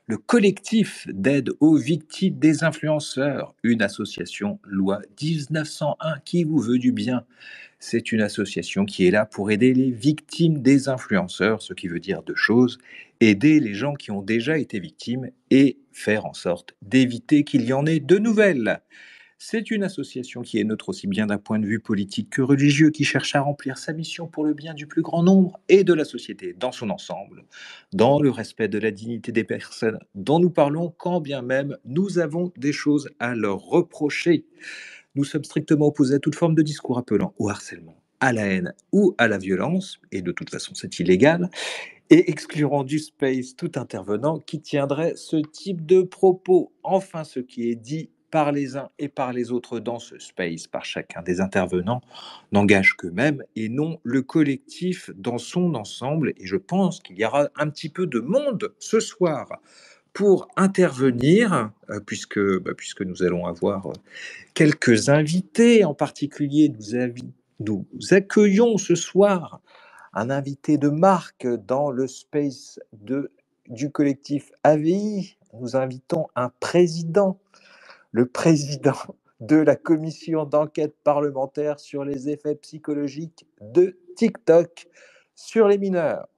le collectif d'aide aux victimes des influenceurs, une association loi 1901 qui vous veut du bien. C'est une association qui est là pour aider les victimes des influenceurs, ce qui veut dire deux choses: aider les gens qui ont déjà été victimes et faire en sorte d'éviter qu'il y en ait de nouvelles. C'est une association qui est neutre aussi bien d'un point de vue politique que religieux, qui cherche à remplir sa mission pour le bien du plus grand nombre et de la société dans son ensemble, dans le respect de la dignité des personnes dont nous parlons, quand bien même nous avons des choses à leur reprocher. Nous sommes strictement opposés à toute forme de discours appelant au harcèlement, à la haine ou à la violence, et de toute façon c'est illégal, et exclurons du space tout intervenant qui tiendrait ce type de propos. Enfin, ce qui est dit par les uns et par les autres dans ce space, par chacun des intervenants, n'engage qu'eux-mêmes et non le collectif dans son ensemble. Et je pense qu'il y aura un petit peu de monde ce soir pour intervenir, puisque nous allons avoir quelques invités. En particulier, nous accueillons ce soir un invité de marque dans le space du collectif AVI. Nous invitons un président, le président de la commission d'enquête parlementaire sur les effets psychologiques de TikTok sur les mineurs.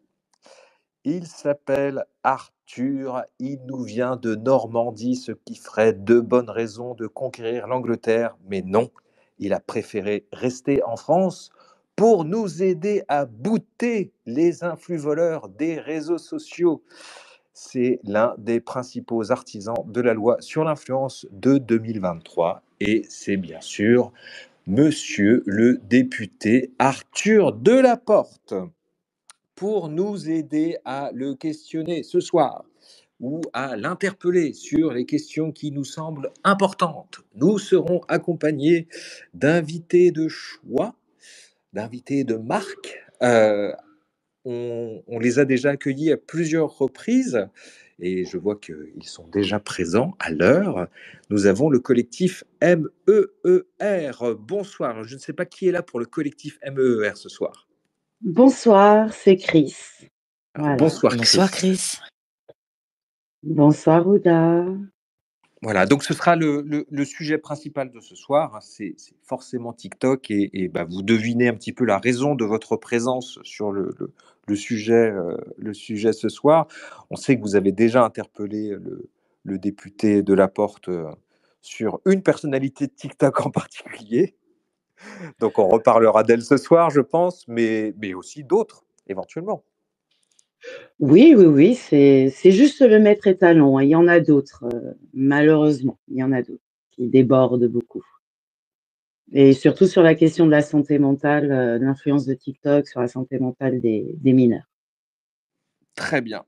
Il s'appelle Arthur, il nous vient de Normandie, ce qui ferait de bonnes raisons de conquérir l'Angleterre, mais non, il a préféré rester en France pour nous aider à bouter les influx voleurs des réseaux sociaux. C'est l'un des principaux artisans de la loi sur l'influence de 2023 et c'est bien sûr monsieur le député Arthur Delaporte. Pour nous aider à le questionner ce soir ou à l'interpeller sur les questions qui nous semblent importantes, nous serons accompagnés d'invités de choix, d'invités de marque. On les a déjà accueillis à plusieurs reprises et je vois qu'ils sont déjà présents à l'heure. Nous avons le collectif MEER. Bonsoir, je ne sais pas qui est là pour le collectif MEER ce soir. Bonsoir, c'est Chris. Alors, Voilà. bonsoir Bonsoir Chris. Chris. Bonsoir Ouda. Voilà, donc ce sera le sujet principal de ce soir, hein, c'est forcément TikTok et vous devinez un petit peu la raison de votre présence sur le sujet ce soir. On sait que vous avez déjà interpellé le député Delaporte sur une personnalité de TikTok en particulier, donc on reparlera d'elle ce soir, je pense, mais aussi d'autres, éventuellement. Oui, c'est juste le maître étalon, hein. Il y en a d'autres, malheureusement. Il y en a d'autres qui débordent beaucoup. Et surtout sur la question de la santé mentale, de l'influence de TikTok sur la santé mentale des mineurs. Très bien.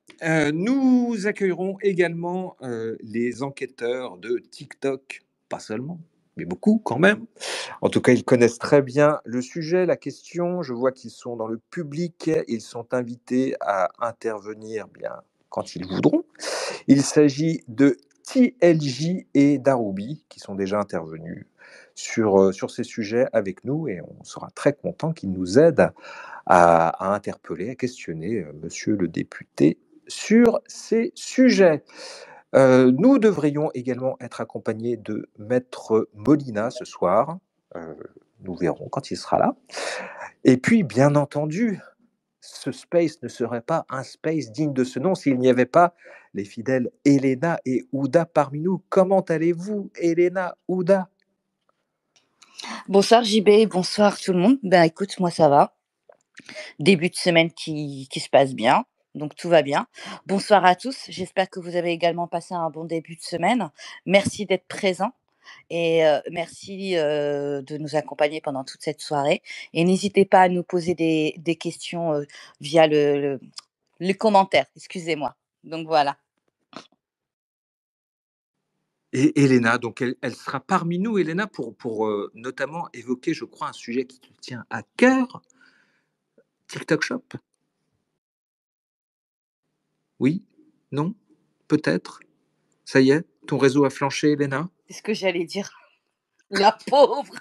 Nous accueillerons également les enquêteurs de TikTok, pas seulement, mais beaucoup quand même. En tout cas, ils connaissent très bien le sujet, la question. Je vois qu'ils sont dans le public. Ils sont invités à intervenir bien quand ils voudront. Il s'agit de TLJ et Daroubi qui sont déjà intervenus sur ces sujets avec nous et on sera très content qu'ils nous aident à interpeller, à questionner monsieur le député sur ces sujets. Nous devrions également être accompagnés de Maître Molina ce soir. Nous verrons quand il sera là. Et puis, bien entendu, ce space ne serait pas un space digne de ce nom s'il n'y avait pas les fidèles Elena et Ouda parmi nous. Comment allez-vous, Elena, Ouda? Bonsoir JB, bonsoir tout le monde. Ben écoute, moi ça va. Début de semaine qui se passe bien, donc tout va bien. Bonsoir à tous, j'espère que vous avez également passé un bon début de semaine. Merci d'être présents et merci de nous accompagner pendant toute cette soirée. Et n'hésitez pas à nous poser des questions via les commentaires, excusez-moi. Donc voilà. Et Elena, donc elle sera parmi nous, Elena, pour notamment évoquer, je crois, un sujet qui te tient à cœur, TikTok Shop. Oui? Non? Peut-être? Ça y est? Ton réseau a flanché, Elena? C'est ce que j'allais dire. La pauvre.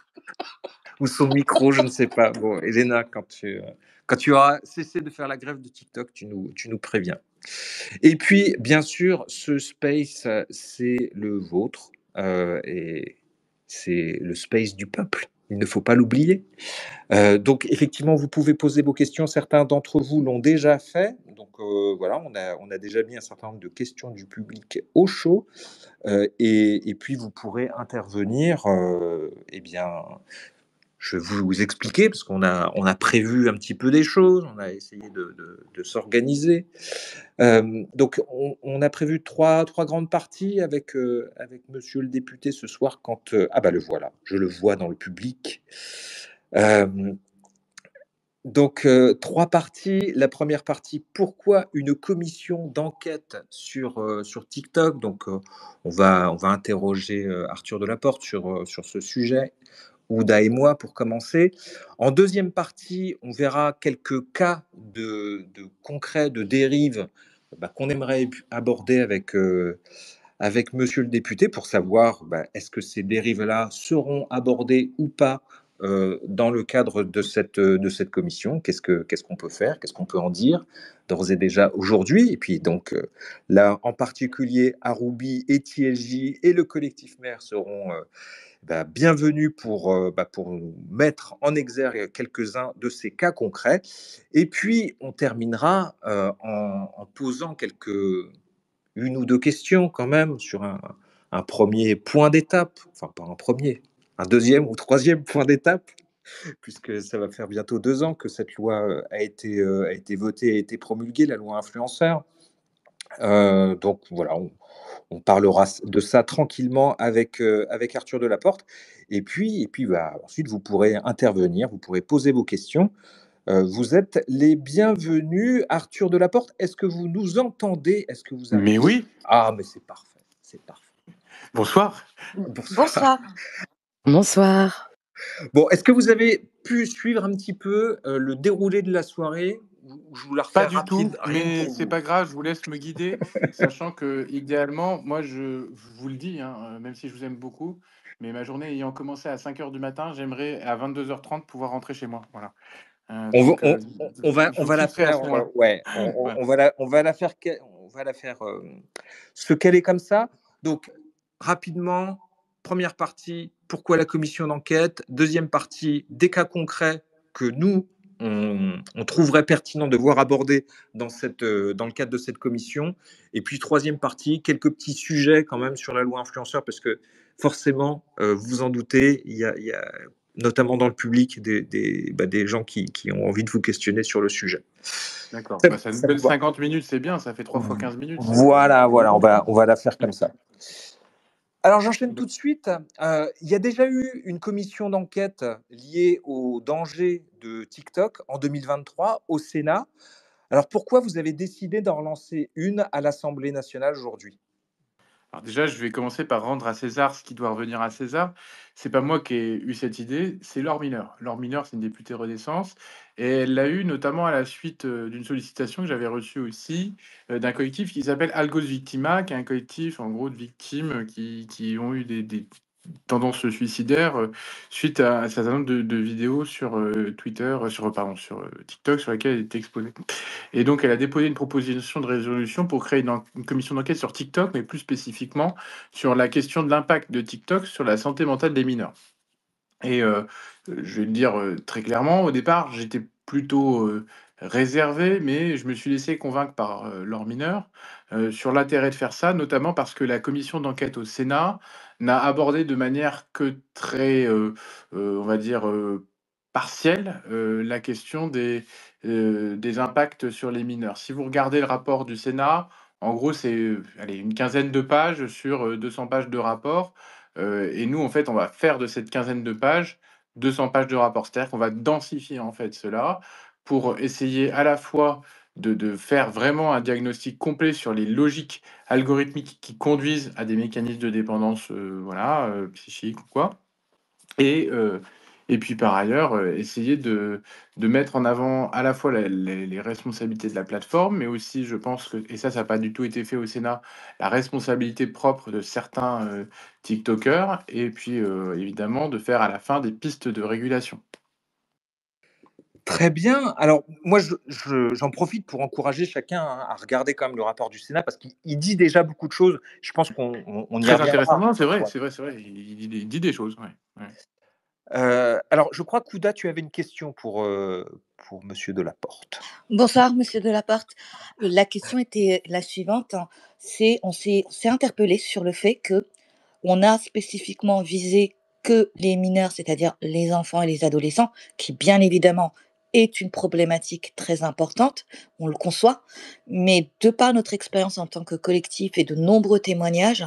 Ou son micro, je ne sais pas. Bon, Elena, quand tu auras cessé de faire la grève de TikTok, tu nous préviens. Et puis, bien sûr, ce space, c'est le vôtre, et c'est le space du peuple. Il ne faut pas l'oublier. Donc effectivement, vous pouvez poser vos questions. Certains d'entre vous l'ont déjà fait. Donc, voilà, on a déjà mis un certain nombre de questions du public au chaud, et puis vous pourrez intervenir, eh bien, je vais vous expliquer parce qu'on a prévu un petit peu des choses, on a essayé de s'organiser. Donc on a prévu trois grandes parties avec monsieur le député ce soir quand, ah bah, le voilà, je le vois dans le public. Hem, donc 3 parties. La première partie, pourquoi une commission d'enquête sur TikTok? Donc on va interroger, Arthur Delaporte sur ce sujet. Ouda et moi pour commencer. En deuxième partie, on verra quelques cas de concrets, de dérives, bah, qu'on aimerait aborder avec monsieur le député pour savoir, bah, est-ce que ces dérives-là seront abordées ou pas dans le cadre de cette commission. Qu'est-ce qu'on peut faire? Qu'est-ce qu'on peut en dire d'ores et déjà aujourd'hui? Et puis donc là, en particulier, Aroubi et TLJ et le collectif maire seront bah, bienvenue pour mettre en exergue quelques-uns de ces cas concrets. Et puis, on terminera en posant une ou deux questions quand même sur un premier point d'étape, enfin pas un premier, un deuxième ou troisième point d'étape, puisque ça va faire bientôt 2 ans que cette loi a été votée, a été promulguée, la loi influenceur. Donc voilà, on parlera de ça tranquillement avec Arthur Delaporte. Et puis bah, ensuite, vous pourrez intervenir, vous pourrez poser vos questions. Vous êtes les bienvenus. Arthur Delaporte, est-ce que vous nous entendez? Est-ce que vous Mais arrivez? oui, Ah, mais c'est parfait, c'est parfait. bonsoir. Bonsoir. Bonsoir. Bonsoir. Bon, est-ce que vous avez pu suivre un petit peu le déroulé de la soirée? Ou je vous la refais Pas du tout, rapide, rien que mais pour c'est vous. pas grave, je vous laisse me guider, sachant que idéalement, moi je vous le dis, hein, même si je vous aime beaucoup, mais ma journée ayant commencé à 5 heures du matin, j'aimerais à 22h30 pouvoir rentrer chez moi. Voilà. On va, Donc on je va la pousserai à ce faire, moment-là. ouais, Voilà. on va la faire se caler comme ça. Donc, rapidement, première partie, pourquoi la commission d'enquête? Deuxième partie, des cas concrets que nous, on trouverait pertinent de voir abordés dans le cadre de cette commission. Et puis, troisième partie, quelques petits sujets quand même sur la loi influenceur, parce que forcément, vous vous en doutez, il y a notamment dans le public, des gens qui ont envie de vous questionner sur le sujet. D'accord. Ça, Bah, ça nous ça donne vous va? 50 minutes, c'est bien, ça fait 3 fois 15 minutes, Voilà, c'est voilà, bon. on va la faire comme ça. Alors j'enchaîne tout de suite. Il y a déjà eu une commission d'enquête liée aux dangers de TikTok en 2023 au Sénat. Alors pourquoi vous avez décidé d'en relancer une à l'Assemblée nationale aujourd'hui? Alors déjà, je vais commencer par rendre à César ce qui doit revenir à César. C'est pas moi qui ai eu cette idée, c'est Laure Mineur. Laure Mineur, c'est une députée Renaissance et elle l'a eu notamment à la suite d'une sollicitation que j'avais reçue aussi d'un collectif qui s'appelle Algos Victima, qui est un collectif en gros de victimes qui ont eu des tendances suicidaires suite à un certain nombre de vidéos sur Twitter, pardon, sur TikTok, sur lesquelles elle était exposée. Et donc, elle a déposé une proposition de résolution pour créer une commission d'enquête sur TikTok, mais plus spécifiquement sur la question de l'impact de TikTok sur la santé mentale des mineurs. Et je vais le dire, très clairement, au départ, j'étais plutôt, réservé, mais je me suis laissé convaincre par, Laure Mineur, sur l'intérêt de faire ça, notamment parce que la commission d'enquête au Sénat n'a abordé de manière que très, on va dire, partielle, la question des impacts sur les mineurs. Si vous regardez le rapport du Sénat, en gros, c'est, allez, une quinzaine de pages sur, 200 pages de rapport. Et nous, en fait, on va faire de cette quinzaine de pages, 200 pages de rapport. C'est-à-dire qu'on va densifier, en fait, cela pour essayer à la fois de faire vraiment un diagnostic complet sur les logiques algorithmiques qui conduisent à des mécanismes de dépendance, voilà, psychique ou quoi. Et et puis par ailleurs, essayer de mettre en avant à la fois les responsabilités de la plateforme, mais aussi je pense que et ça a pas du tout été fait au Sénat, la responsabilité propre de certains, tiktokers et puis, évidemment de faire à la fin des pistes de régulation. Très bien. Alors, moi, j'en profite pour encourager chacun, hein, à regarder quand même le rapport du Sénat parce qu'il dit déjà beaucoup de choses. Je pense qu'on y Très intéressant. reviendra. Non, c'est vrai, Ouais. c'est vrai, c'est vrai. Il dit des choses, ouais, ouais. Alors, je crois, Kouda, tu avais une question pour monsieur Delaporte. Bonsoir, monsieur Delaporte. La question était la suivante, hein. On s'est interpellé sur le fait que on a spécifiquement visé que les mineurs, c'est-à-dire les enfants et les adolescents, qui bien évidemment est une problématique très importante, on le conçoit, mais de par notre expérience en tant que collectif et de nombreux témoignages,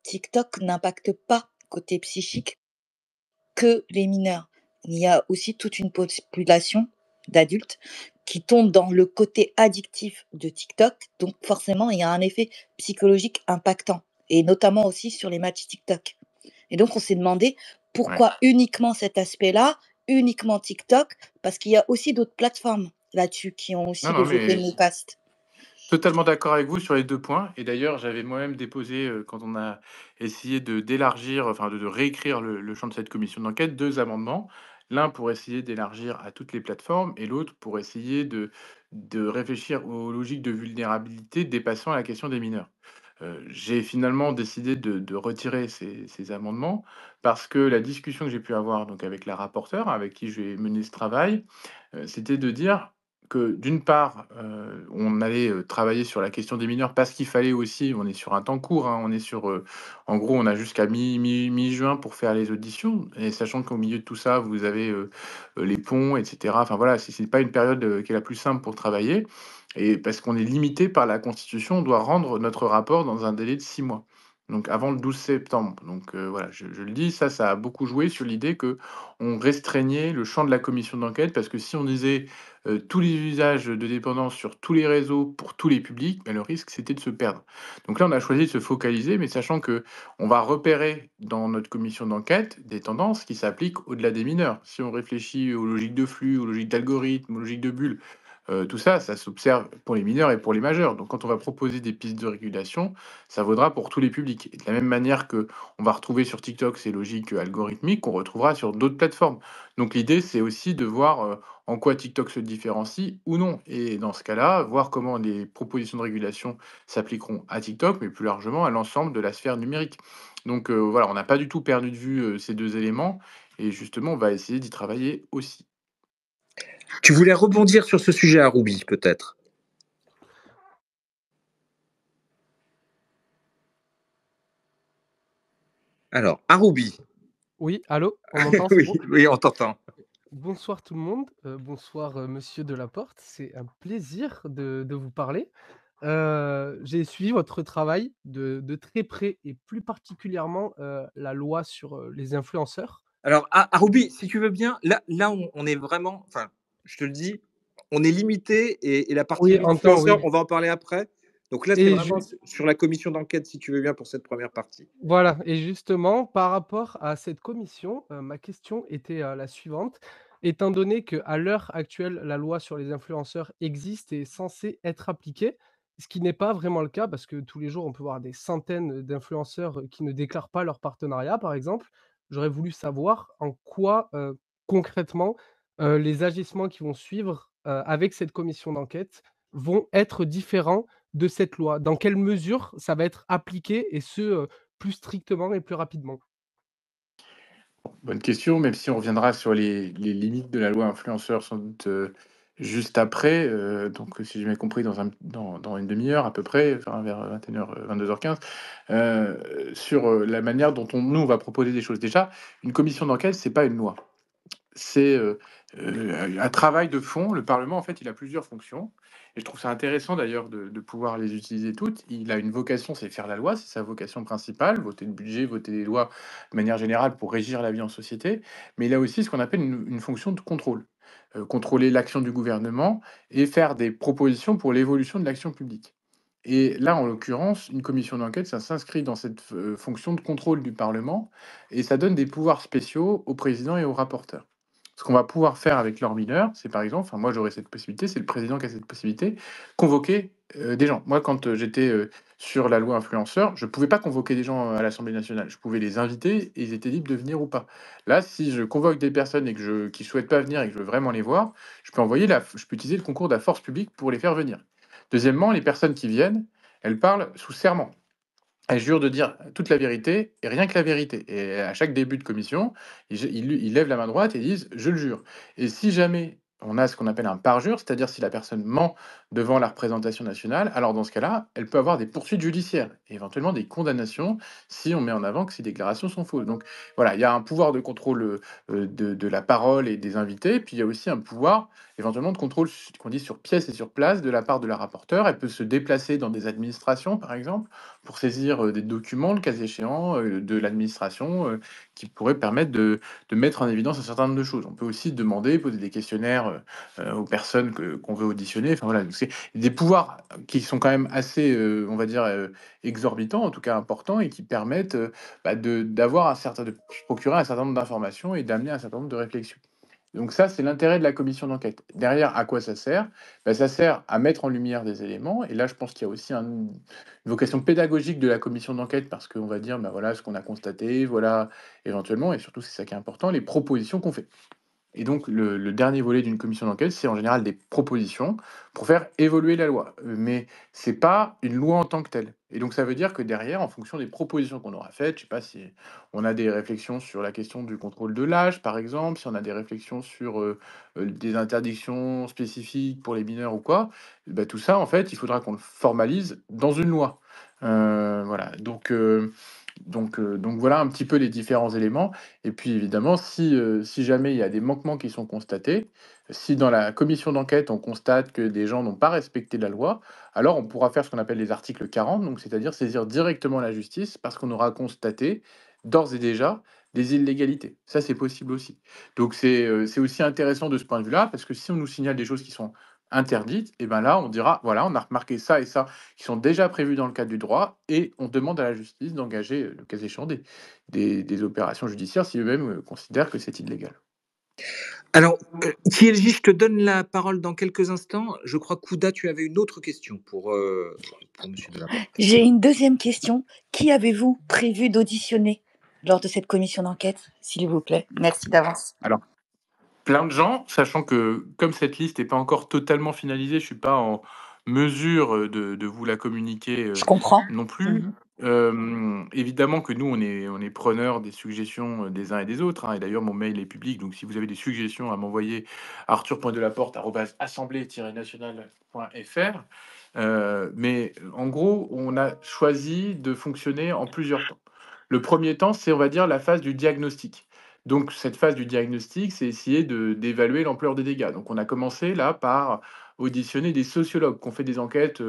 TikTok n'impacte pas côté psychique que les mineurs. Il y a aussi toute une population d'adultes qui tombent dans le côté addictif de TikTok, donc forcément, il y a un effet psychologique impactant, et notamment aussi sur les matchs TikTok. Et donc, on s'est demandé Ouais. pourquoi uniquement cet aspect-là, uniquement TikTok, parce qu'il y a aussi d'autres plateformes là-dessus qui ont Non, aussi non, des effets mais néfastes. totalement d'accord avec vous sur les 2 points et d'ailleurs, j'avais moi-même déposé, quand on a essayé d'élargir, enfin de réécrire le champ de cette commission d'enquête, 2 amendements. L'un pour essayer d'élargir à toutes les plateformes et l'autre pour essayer de réfléchir aux logiques de vulnérabilité dépassant la question des mineurs. J'ai finalement décidé de retirer ces amendements parce que la discussion que j'ai pu avoir donc avec la rapporteure, avec qui j'ai mené ce travail, c'était de dire que d'une part, on allait, travailler sur la question des mineurs parce qu'il fallait aussi on est sur un temps court, hein, on est sur, en gros, on a jusqu'à mi-juin pour faire les auditions et sachant qu'au milieu de tout ça, vous avez, les ponts et cetera. Enfin voilà, c'est pas une période, qui est la plus simple pour travailler et parce qu'on est limité par la constitution, on doit rendre notre rapport dans un délai de 6 mois. Donc avant le 12 septembre. Donc voilà, je le dis, ça a beaucoup joué sur l'idée que on restreignait le champ de la commission d'enquête parce que si on disait tous les usages de dépendance sur tous les réseaux pour tous les publics, bah, le risque c'était de se perdre. Donc là, on a choisi de se focaliser, mais sachant que on va repérer dans notre commission d'enquête des tendances qui s'appliquent au-delà des mineurs. Si on réfléchit aux logiques de flux, aux logiques d'algorithmes, aux logiques de bulles, tout ça, ça s'observe pour les mineurs et pour les majeurs. Donc quand on va proposer des pistes de régulation, ça vaudra pour tous les publics. Et de la même manière que on va retrouver sur TikTok ces logiques algorithmiques, qu'on retrouvera sur d'autres plateformes. Donc l'idée, c'est aussi de voir en quoi TikTok se différencie ou non. Et dans ce cas-là, voir comment les propositions de régulation s'appliqueront à TikTok, mais plus largement à l'ensemble de la sphère numérique. Donc voilà, on n'a pas du tout perdu de vue ces deux éléments. Et justement, on va essayer d'y travailler aussi. Tu voulais rebondir sur ce sujet, Aroubi, peut-être? Alors, Aroubi. Oui, allô? On m'entend, c'est Oui, bon? oui, on t'entend. Bonsoir tout le monde, bonsoir, monsieur Delaporte. C'est un plaisir de vous parler. J'ai suivi votre travail de très près et plus particulièrement, la loi sur, les influenceurs. Alors, Aroubi, si tu veux bien, là on est vraiment, enfin, je te le dis, on est limité et la partie Oui, en temps, influenceur, oui, on va en parler après. Donc là, c'est et vraiment ju sur la commission d'enquête, si tu veux bien, pour cette première partie. voilà, et justement par rapport à cette commission, ma question était, la suivante. Étant donné qu'à l'heure actuelle, la loi sur les influenceurs existe et est censée être appliquée, ce qui n'est pas vraiment le cas parce que tous les jours, on peut voir des centaines d'influenceurs, qui ne déclarent pas leur partenariat, par exemple. J'aurais voulu savoir en quoi, concrètement, les agissements qui vont suivre, avec cette commission d'enquête vont être différents de cette loi. Dans quelle mesure ça va être appliqué et ce, plus strictement et plus rapidement? Bonne question, même si on reviendra sur les limites de la loi influenceur sans doute, juste après, donc si j'ai bien compris dans une demi-heure à peu près, enfin vers 21:00, 22:15, sur, la manière dont on va proposer des choses. Déjà, une commission d'enquête, c'est pas une loi. C'est, un travail de fond. Le Parlement, en fait, il a plusieurs fonctions et je trouve ça intéressant d'ailleurs de pouvoir les utiliser toutes. Il a une vocation, c'est faire la loi, c'est sa vocation principale, voter le budget, voter les lois de manière générale pour régir la vie en société. Mais il a aussi ce qu'on appelle une fonction de contrôle. Contrôler l'action du gouvernement et faire des propositions pour l'évolution de l'action publique. Et là, en l'occurrence, une commission d'enquête, ça s'inscrit dans cette fonction de contrôle du Parlement et ça donne des pouvoirs spéciaux au président et au rapporteur. Ce qu'on va pouvoir faire avec leurs mineurs, c'est par exemple, enfin moi j'aurai cette possibilité, c'est le président qui a cette possibilité, convoquer des gens. Moi, quand, j'étais, sur la loi influenceur, je pouvais pas convoquer des gens à l'Assemblée nationale. Je pouvais les inviter et ils étaient libres de venir ou pas. Là, si je convoque des personnes et que qui souhaitent pas venir et que je veux vraiment les voir, je peux utiliser le concours de la force publique pour les faire venir. Deuxièmement, les personnes qui viennent, elles parlent sous serment. Elle jure de dire toute la vérité et rien que la vérité. Et à chaque début de commission, ils lèvent la main droite et disent je le jure. Et si jamais on a ce qu'on appelle un parjure, c'est-à-dire si la personne ment devant la représentation nationale, alors dans ce cas-là, elle peut avoir des poursuites judiciaires et éventuellement des condamnations si on met en avant que ces déclarations sont fausses. Donc voilà, il y a un pouvoir de contrôle de la parole et des invités, puis il y a aussi un pouvoir éventuellement de contrôle qu'on dit sur pièce et sur place de la part de la rapporteure. Elle peut se déplacer dans des administrations, par exemple pour saisir, des documents, le cas échéant, de l'administration, qui pourraient permettre de mettre en évidence un certain nombre de choses. On peut aussi demander, poser des questionnaires, aux personnes qu'on veut auditionner. Enfin voilà, donc c'est des pouvoirs qui sont quand même assez, on va dire, exorbitants, en tout cas importants et qui permettent, d'avoir de se procurer un certain nombre d'informations et d'amener un certain nombre de réflexions. Donc ça, c'est l'intérêt de la commission d'enquête. Derrière, à quoi ça sert? Ça sert à mettre en lumière des éléments et là, je pense qu'il y a aussi une vocation pédagogique de la commission d'enquête parce qu'on va dire: voilà ce qu'on a constaté, voilà éventuellement et surtout c'est ça qui est important, les propositions qu'on fait. Et donc le dernier volet d'une commission d'enquête, c'est en général des propositions pour faire évoluer la loi. Mais c'est pas une loi en tant que telle. Et donc ça veut dire que derrière, en fonction des propositions qu'on aura faites, je sais pas si on a des réflexions sur la question du contrôle de l'âge, par exemple, si on a des réflexions sur, des interdictions spécifiques pour les mineurs ou quoi, tout ça, en fait, il faudra qu'on le formalise dans une loi. Voilà, donc voilà un petit peu les différents éléments et puis évidemment si jamais il y a des manquements qui sont constatés, si dans la commission d'enquête on constate que des gens n'ont pas respecté la loi, alors on pourra faire ce qu'on appelle les articles 40, donc c'est-à-dire saisir directement la justice parce qu'on aura constaté d'ores et déjà des illégalités. Ça, c'est possible aussi. Donc c'est aussi intéressant de ce point de vue-là parce que si on nous signale des choses qui sont interdites et ben là on dira: «Voilà, on a remarqué ça et ça qui sont déjà prévus dans le cadre du droit et on demande à la justice d'engager, le cas échéant, des opérations judiciaires si eux-mêmes, considèrent que c'est illégal. Alors, Thierry, je te donne la parole dans quelques instants. Je crois, Kouda, tu avais une autre question pour monsieur Delaporte. J'ai une deuxième question. Qui avez-vous prévu d'auditionner lors de cette commission d'enquête, s'il vous plaît? Merci d'avance. Alors, plein de gens, sachant que comme cette liste n'est pas encore totalement finalisée, je suis pas en mesure, de vous la communiquer, Je comprends. non plus. Mmh. Évidemment que nous, on est preneurs des suggestions, des uns et des autres, hein, et d'ailleurs mon mail est public, donc si vous avez des suggestions à m'envoyer, arthur.delaporte@assemblée-nationale.fr. Mais en gros, on a choisi de fonctionner en plusieurs temps. Le premier temps, c'est, on va dire, la phase du diagnostic. Donc cette phase du diagnostic, c'est essayer d'évaluer l'ampleur des dégâts. Donc on a commencé là par auditionner des sociologues qui ont fait des enquêtes,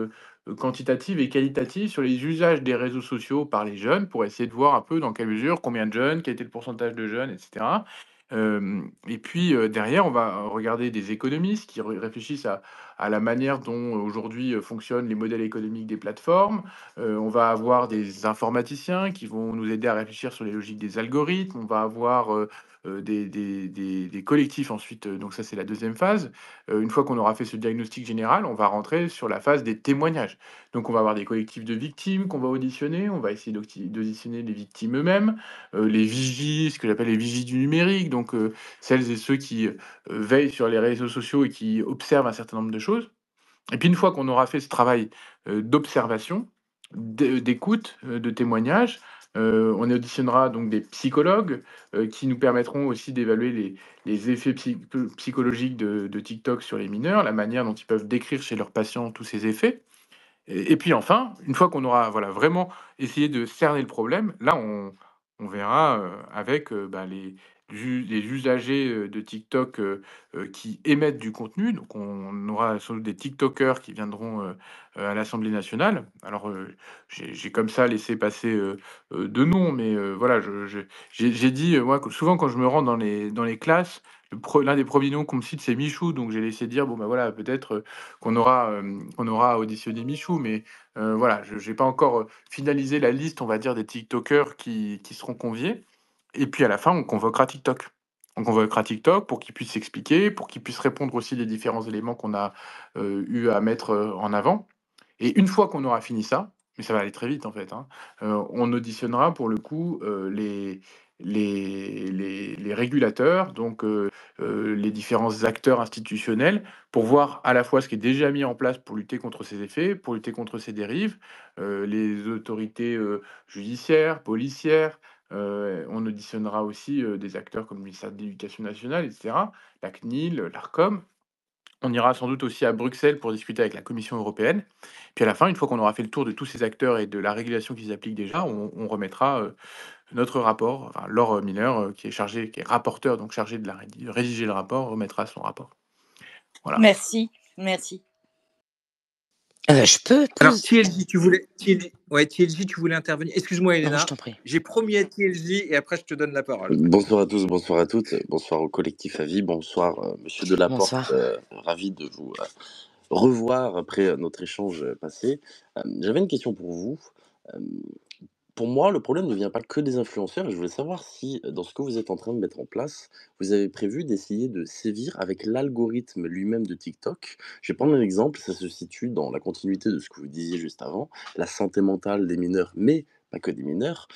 quantitatives et qualitatives sur les usages des réseaux sociaux par les jeunes pour essayer de voir un peu dans quelle mesure, combien de jeunes, quel était le pourcentage de jeunes et cetera. Et puis, derrière, on va regarder des économistes qui réfléchissent à la manière dont aujourd'hui, fonctionnent les modèles économiques des plateformes. On va avoir des informaticiens qui vont nous aider à réfléchir sur les logiques des algorithmes. On va avoir, des collectifs ensuite, donc ça, c'est la deuxième phase. Une fois qu'on aura fait ce diagnostic général, on va rentrer sur la phase des témoignages. Donc on va avoir des collectifs de victimes qu'on va auditionner, on va essayer d'auditionner les victimes eux-mêmes, les vigies, ce que j'appelle les vigies du numérique, donc celles et ceux qui, veillent sur les réseaux sociaux et qui observent un certain nombre de choses. Et puis une fois qu'on aura fait ce travail, d'observation, d'écoute, de témoignage, on auditionnera donc des psychologues, qui nous permettront aussi d'évaluer les effets psychologiques de TikTok sur les mineurs, la manière dont ils peuvent décrire chez leurs patients tous ces effets. Et puis enfin, une fois qu'on aura, voilà, vraiment essayé de cerner le problème, là, on verra, avec, les usagers, de TikTok, qui émettent du contenu. Donc on aura sans doute des tiktokers qui viendront, à l'Assemblée nationale. Alors, j'ai comme ça laissé passer, 2 noms, mais voilà, j'ai dit, moi, que souvent quand je me rends dans les classes, l'un des premiers noms qu'on me cite, c'est Michou. Donc j'ai laissé dire: «Bon, voilà, peut-être, qu'on aura auditionné Michou, mais voilà, je n'ai pas encore, finalisé la liste, on va dire, des tiktokers qui seront conviés et puis à la fin, on convoquera TikTok. On convoquera TikTok pour qu'ils puissent s'expliquer, pour qu'ils puissent répondre aussi les différents éléments qu'on a, eu à mettre, en avant Et une fois qu'on aura fini ça, mais ça va aller très vite en fait, hein, on auditionnera pour le coup, les régulateurs, donc les différents acteurs institutionnels, pour voir à la fois ce qui est déjà mis en place pour lutter contre ces effets, pour lutter contre ces dérives, les autorités, judiciaires, policières, on auditionnera aussi, des acteurs comme le ministère de l'Éducation nationale et cetera, la CNIL, l'Arcom. On ira sans doute aussi à Bruxelles pour discuter avec la Commission européenne. Puis à la fin, une fois qu'on aura fait le tour de tous ces acteurs et de la régulation qu'ils appliquent déjà, on remettra, notre rapport, enfin Laure Miller, qui est rapporteur, donc chargée de rédiger le rapport, remettra son rapport. Voilà. Merci, merci. Je peux Alors, poser. TLJ, tu voulais intervenir. Excuse-moi, Non, je Elena. t'en prie. J'ai promis à TLJ et après, je te donne la parole. Bonsoir à tous, bonsoir à toutes, bonsoir au collectif Avis, bonsoir Monsieur Delaporte, Bonsoir. ravi de vous revoir après notre échange passé. J'avais une question pour vous. Euh, pour moi, le problème ne vient pas que des influenceurs et je voulais savoir si, dans ce que vous êtes en train de mettre en place, vous avez prévu d'essayer de sévir avec l'algorithme lui-même de TikTok. Je vais prendre un exemple, ça se situe dans la continuité de ce que vous disiez juste avant, la santé mentale des mineurs, mais pas que des mineurs,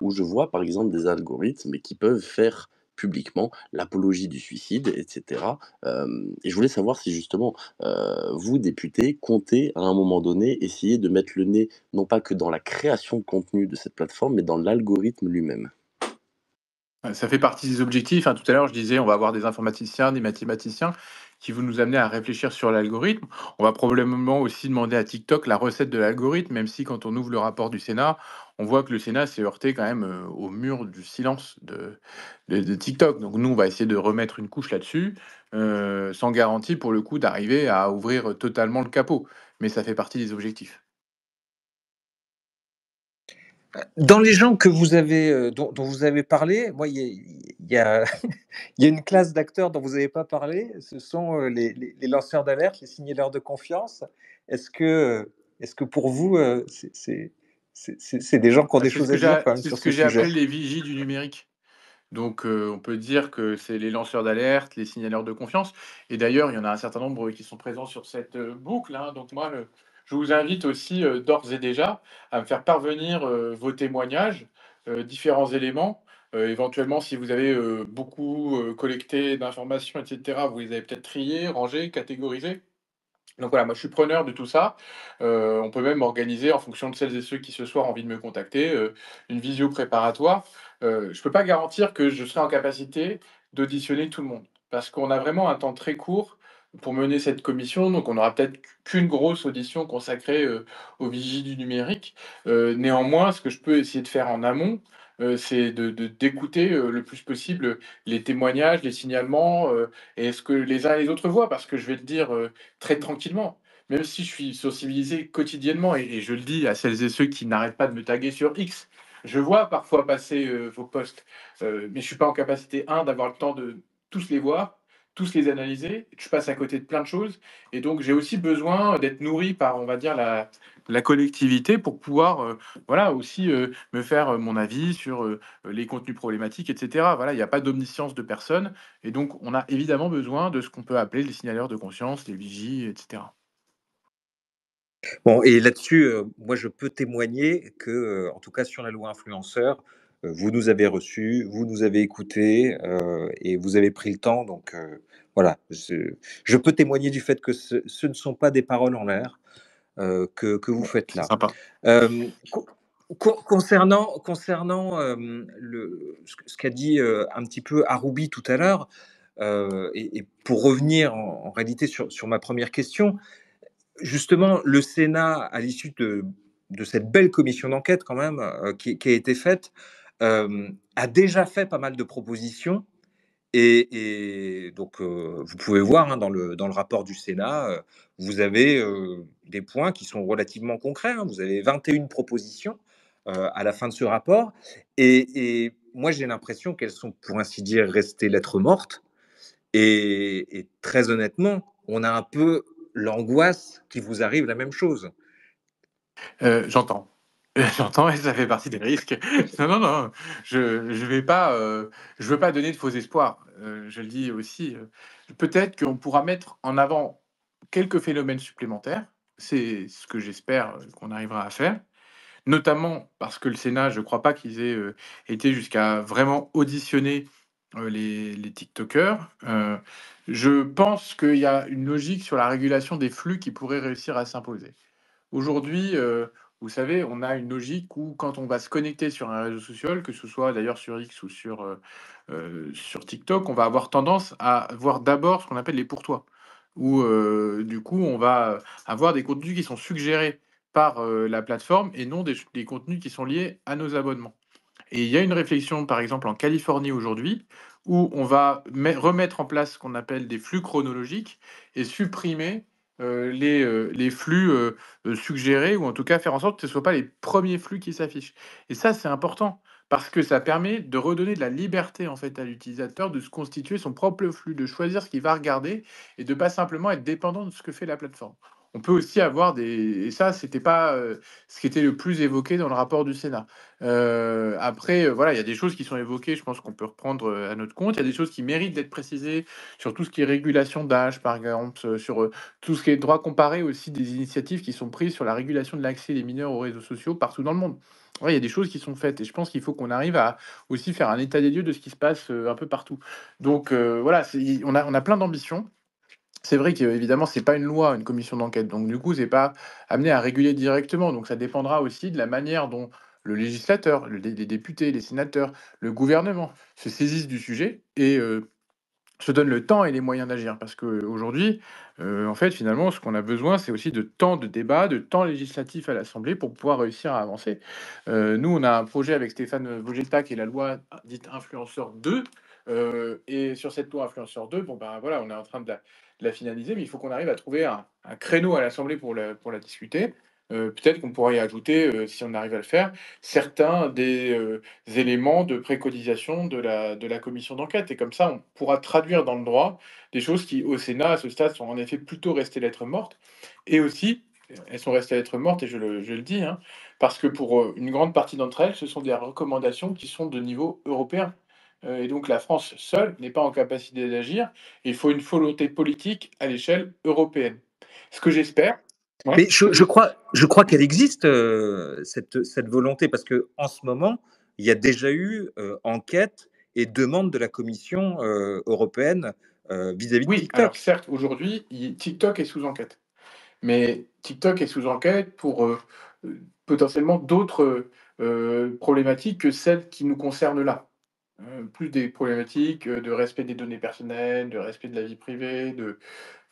où je vois par exemple des algorithmes qui peuvent faire publiquement l'apologie du suicide, etc. Et je voulais savoir si justement, vous, députés, comptez à un moment donné essayer de mettre le nez non pas que dans la création de contenu de cette plateforme, mais dans l'algorithme lui-même. Ça fait partie des objectifs, hein. Tout à l'heure, je disais, on va avoir des informaticiens, des mathématiciens qui vont nous amener à réfléchir sur l'algorithme. On va probablement aussi demander à TikTok la recette de l'algorithme, même si quand on ouvre le rapport du Sénat, on voit que le Sénat s'est heurté quand même au mur du silence de TikTok. Donc nous, on va essayer de remettre une couche là-dessus, sans garantie pour le coup d'arriver à ouvrir totalement le capot. Mais ça fait partie des objectifs. Dans les gens que vous avez, dont vous avez parlé, moi, il y a il y a une classe d'acteurs dont vous n'avez pas parlé, ce sont, les lanceurs d'alerte, les signaleurs de confiance. Est-ce que, est-ce que pour vous, c'est des gens qui ont Bah, des choses à dire quand même c'est sur ce ce que j'ai sujet? appelé les vigies du numérique. Donc, on peut dire que c'est les lanceurs d'alerte, les signaleurs de confiance et d'ailleurs, il y en a un certain nombre qui sont présents sur cette, boucle, hein. Donc moi, je vous invite aussi, d'ores et déjà à me faire parvenir, vos témoignages, différents éléments. Éventuellement, si vous avez, beaucoup, collecté d'informations et cetera, vous les avez peut-être triés, rangés, catégorisés. Donc voilà, moi je suis preneur de tout ça. On peut même organiser en fonction de celles et ceux qui ce soir ont envie de me contacter, une visio préparatoire. Je peux pas garantir que je serai en capacité d'auditionner tout le monde, parce qu'on a vraiment un temps très court pour mener cette commission, donc on aura peut-être qu'une grosse audition consacrée, aux vigies du numérique. Néanmoins, ce que je peux essayer de faire en amont, c'est d'écouter, le plus possible, les témoignages, les signalements, et ce que les uns et les autres voient. Parce que je vais le dire, très tranquillement. Même si je suis sensibilisé quotidiennement et je le dis à celles et ceux qui n'arrêtent pas de me taguer sur X. Je vois parfois passer, vos posts, mais je suis pas en capacité, d'avoir le temps de tous les voir, tous les analyser. Je passe à côté de plein de choses et donc j'ai aussi besoin d'être nourri par, on va dire, la collectivité pour pouvoir, voilà aussi, me faire, mon avis sur, les contenus problématiques et cetera. Voilà, il y a pas d'omniscience de personne et donc on a évidemment besoin de ce qu'on peut appeler les signaleurs de conscience, les vigies et cetera. Bon, et là-dessus, moi, je peux témoigner que, en tout cas sur la loi influenceur, vous nous avez reçus, vous nous avez écoutés, et vous avez pris le temps. Donc, voilà, je peux témoigner du fait que ce ne sont pas des paroles en l'air, que vous Bon, faites c'est là. sympa. Concernant ce qu'a dit un petit peu Aroubi tout à l'heure, et pour revenir en réalité sur ma première question, justement, le Sénat, à l'issue de cette belle commission d'enquête quand même, qui a été faite, a déjà fait pas mal de propositions et donc vous pouvez voir, hein, dans le rapport du Sénat, vous avez, des points qui sont relativement concrets, hein. Vous avez 21 propositions, à la fin de ce rapport et moi j'ai l'impression qu'elles sont, pour ainsi dire, restées lettres mortes et très honnêtement, on a un peu l'angoisse qu'il vous arrive la même chose. J'entends. J'entends et ça fait partie des risques. Non, non, non, je vais pas, je veux pas donner de faux espoirs. Je le dis aussi, peut-être qu'on pourra mettre en avant quelques phénomènes supplémentaires, C'est ce que j'espère, qu'on arrivera à faire. Notamment parce que le Sénat, je ne crois pas qu'ils aient, été jusqu'à vraiment auditionner, les tiktokers. Je pense qu'il y a une logique sur la régulation des flux qui pourrait réussir à s'imposer. Aujourd'hui, vous savez, on a une logique où quand on va se connecter sur un réseau social, que ce soit d'ailleurs sur X ou sur TikTok, on va avoir tendance à voir d'abord ce qu'on appelle les pour toi. Où, du coup, on va avoir des contenus qui sont suggérés par, la plateforme et non des contenus qui sont liés à nos abonnements. Et il y a une réflexion, par exemple, en Californie aujourd'hui, où on va remettre en place ce qu'on appelle des flux chronologiques et supprimer les flux suggérés, ou en tout cas faire en sorte que ce ne soient pas les premiers flux qui s'affichent. Et ça, c'est important, parce que ça permet de redonner de la liberté en fait, à l'utilisateur de se constituer son propre flux, de choisir ce qu'il va regarder et de pas simplement être dépendant de ce que fait la plateforme. On peut aussi avoir des... Et ça, c'était pas ce qui était le plus évoqué dans le rapport du Sénat. Après, voilà, il y a des choses qui sont évoquées, je pense qu'on peut reprendre, à notre compte. Il y a des choses qui méritent d'être précisées sur tout ce qui est régulation d'âge, par exemple, sur, tout ce qui est droit comparé, aussi des initiatives qui sont prises sur la régulation de l'accès des mineurs aux réseaux sociaux partout dans le monde. Ouais, il y a des choses qui sont faites et je pense qu'il faut qu'on arrive à aussi faire un état des lieux de ce qui se passe, un peu partout. Donc, voilà, on a plein d'ambitions. C'est vrai qu'évidemment, c'est pas une loi, une commission d'enquête, donc du coup, c'est pas amené à réguler directement. Donc ça dépendra aussi de la manière dont le législateur, les députés, les sénateurs, le gouvernement se saisissent du sujet et se donnent le temps et les moyens d'agir. Parce qu'aujourd'hui, en fait, finalement, ce qu'on a besoin, c'est aussi de temps de débat, de temps législatif à l'Assemblée pour pouvoir réussir à avancer. Nous, on a un projet avec Stéphane Vogetta qui est la loi dite Influenceur 2. Et sur cette loi Influenceur 2, bon, ben voilà, on est en train de la finaliser, mais il faut qu'on arrive à trouver un créneau à l'Assemblée pour la discuter. Peut-être qu'on pourrait y ajouter, si on arrive à le faire, certains des éléments de préconisation de la commission d'enquête. Et comme ça, on pourra traduire dans le droit des choses qui, au Sénat, à ce stade, sont en effet plutôt restées lettres mortes. Et aussi, elles sont restées lettres mortes, et je le dis, hein, parce que pour une grande partie d'entre elles, ce sont des recommandations qui sont de niveau européen. Et donc la France seule n'est pas en capacité d'agir. Il faut une volonté politique à l'échelle européenne. Ce que j'espère. Ouais, Mais je vas-y. crois qu'elle existe, cette volonté, parce qu'en ce moment, il y a déjà eu enquête et demande de la Commission européenne vis-à-vis de Oui, alors TikTok. certes, aujourd'hui, TikTok est sous enquête. Mais TikTok est sous enquête pour potentiellement d'autres problématiques que celles qui nous concernent là. Plus des problématiques de respect des données personnelles, de respect de la vie privée,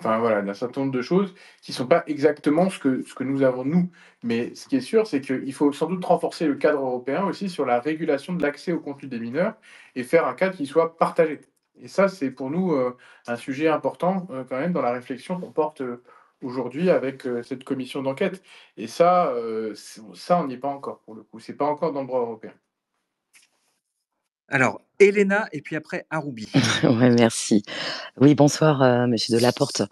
enfin voilà, d'un certain nombre de choses qui ne sont pas exactement ce que nous avons nous. Mais ce qui est sûr, c'est qu'il faut sans doute renforcer le cadre européen aussi sur la régulation de l'accès au contenu des mineurs et faire un cadre qui soit partagé. Et ça, c'est pour nous un sujet important quand même dans la réflexion qu'on porte aujourd'hui avec cette commission d'enquête. Et ça, ça, on n'y est pas encore pour le coup. C'est pas encore dans le droit européen. Alors, Elena, et puis après, Aroubi. Ouais, merci. Oui, bonsoir, monsieur Delaporte.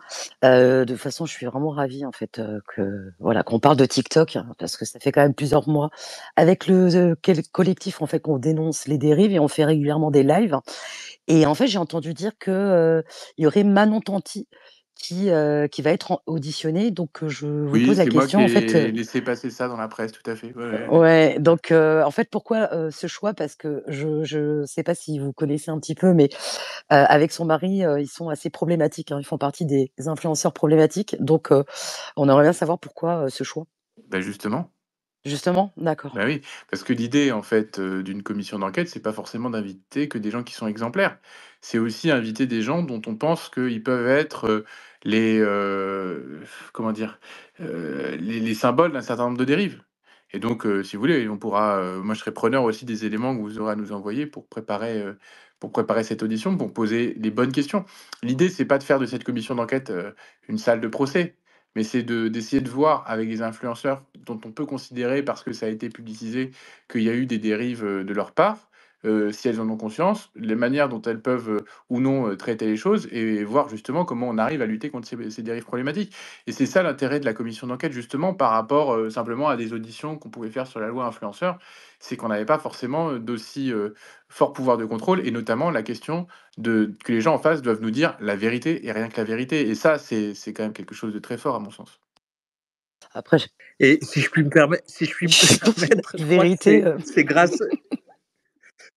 De toute façon, je suis vraiment ravie en fait, qu'on parle de TikTok, hein, parce que ça fait quand même plusieurs mois avec le collectif en fait qu'on dénonce les dérives et on fait régulièrement des lives. Et en fait, j'ai entendu dire que, il y aurait Manon Tanti qui va être auditionnée. Donc, je vous Oui, pose la c'est moi qui question en fait. ai laissé passer ça dans la presse, tout à fait. Ouais, ouais. Ouais, donc, en fait, pourquoi ce choix? Parce que je sais pas si vous connaissez un petit peu, mais avec son mari, ils sont assez problématiques, hein. Ils font partie des influenceurs problématiques. Donc, on aimerait bien savoir pourquoi ce choix. Ben justement. Justement? D'accord. Bah oui, parce que l'idée, en fait, d'une commission d'enquête, c'est pas forcément d'inviter que des gens qui sont exemplaires. C'est aussi inviter des gens dont on pense qu'ils peuvent être, les, comment dire? Les symboles d'un certain nombre de dérives. Et donc, si vous voulez, on pourra, moi je serai preneur aussi des éléments que vous aurez à nous envoyer pour préparer cette audition, pour poser les bonnes questions. L'idée, c'est pas de faire de cette commission d'enquête, une salle de procès. Mais c'est d'essayer de voir avec les influenceurs dont on peut considérer, parce que ça a été publicisé, qu'il y a eu des dérives, de leur part, si elles en ont conscience, les manières dont elles peuvent, ou non, traiter les choses et voir justement comment on arrive à lutter contre ces dérives problématiques. Et c'est ça l'intérêt de la commission d'enquête justement par rapport, simplement à des auditions qu'on pouvait faire sur la loi influenceur. C'est qu'on n'avait pas forcément, d'aussi, fort pouvoir de contrôle, et notamment la question que les gens en face doivent nous dire la vérité et rien que la vérité. Et ça, c'est quand même quelque chose de très fort à mon sens. Après, je Et si je puis me permettre, je pense qu'il y a je une crois que vérité, c'est grâce.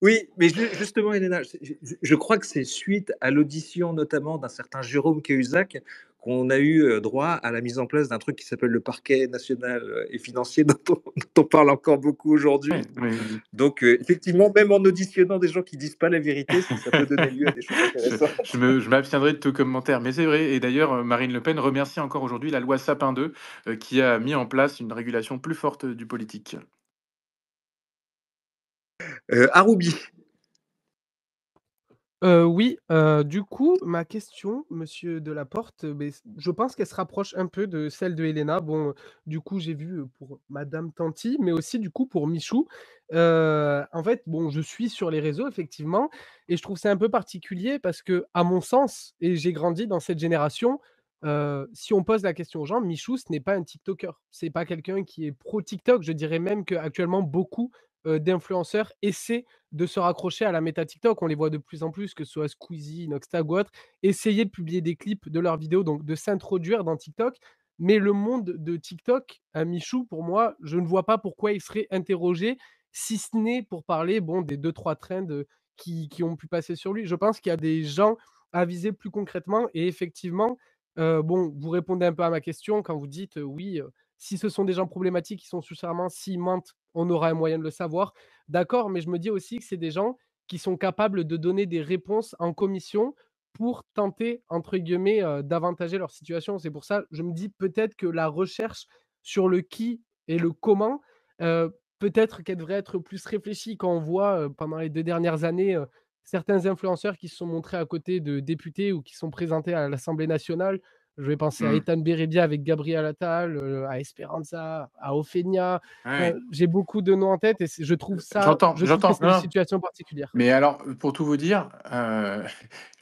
Oui, mais justement, Elena, je crois que c'est suite à l'audition notamment d'un certain Jérôme Cahuzac qu'on a eu droit à la mise en place d'un truc qui s'appelle le parquet national et financier dont on parle encore beaucoup Ouais, aujourd'hui. mais Donc, effectivement, même en auditionnant des gens qui disent pas la vérité, ça peut donner lieu à des choses intéressantes. je m'abstiendrai de tout commentaire, mais c'est vrai. Et d'ailleurs, Marine Le Pen remercie encore aujourd'hui la loi Sapin 2, qui a mis en place une régulation plus forte du politique. Aroubi. Oui, du coup, ma question, monsieur Delaporte, je pense qu'elle se rapproche un peu de celle de Helena. Bon, du coup, j'ai vu, pour madame Tanti, mais aussi du coup pour Michou. En fait, bon, je suis sur les réseaux effectivement et je trouve ça un peu particulier parce que, à mon sens et j'ai grandi dans cette génération, si on pose la question aux gens, Michou, ce n'est pas un tiktoker. C'est pas quelqu'un qui est pro TikTok. Je dirais même qu'actuellement beaucoup, d'influenceurs essaient de se raccrocher à la méta TikTok. On les voit de plus en plus, que ce soit Squeezie, Noxtag ou autre, essayer de publier des clips de leurs vidéos, donc de s'introduire dans TikTok. Mais le monde de TikTok, à Michou, pour moi, je ne vois pas pourquoi il serait interrogé, si ce n'est pour parler bon, des 2-3 trends qui ont pu passer sur lui. Je pense qu'il y a des gens à viser plus concrètement. Et effectivement, bon, vous répondez un peu à ma question quand vous dites oui, si ce sont des gens problématiques qui sont suffisamment, s'ils mentent, on aura un moyen de le savoir. D'accord, mais je me dis aussi que c'est des gens qui sont capables de donner des réponses en commission pour tenter, entre guillemets, «d'avantager leur situation». C'est pour ça, je me dis peut-être que la recherche sur le qui et le comment, peut-être qu'elle devrait être plus réfléchie quand on voit, pendant les 2 dernières années, certains influenceurs qui se sont montrés à côté de députés ou qui sont présentés à l'Assemblée nationale. Je vais penser à Mmh. Ethan Berebia avec Gabriel Attal, à Esperanza, à Ofenia. Enfin, Ouais, j'ai beaucoup de noms en tête et je trouve j'entends, que c'est non, des non. situations particulières. Mais alors, pour tout vous dire,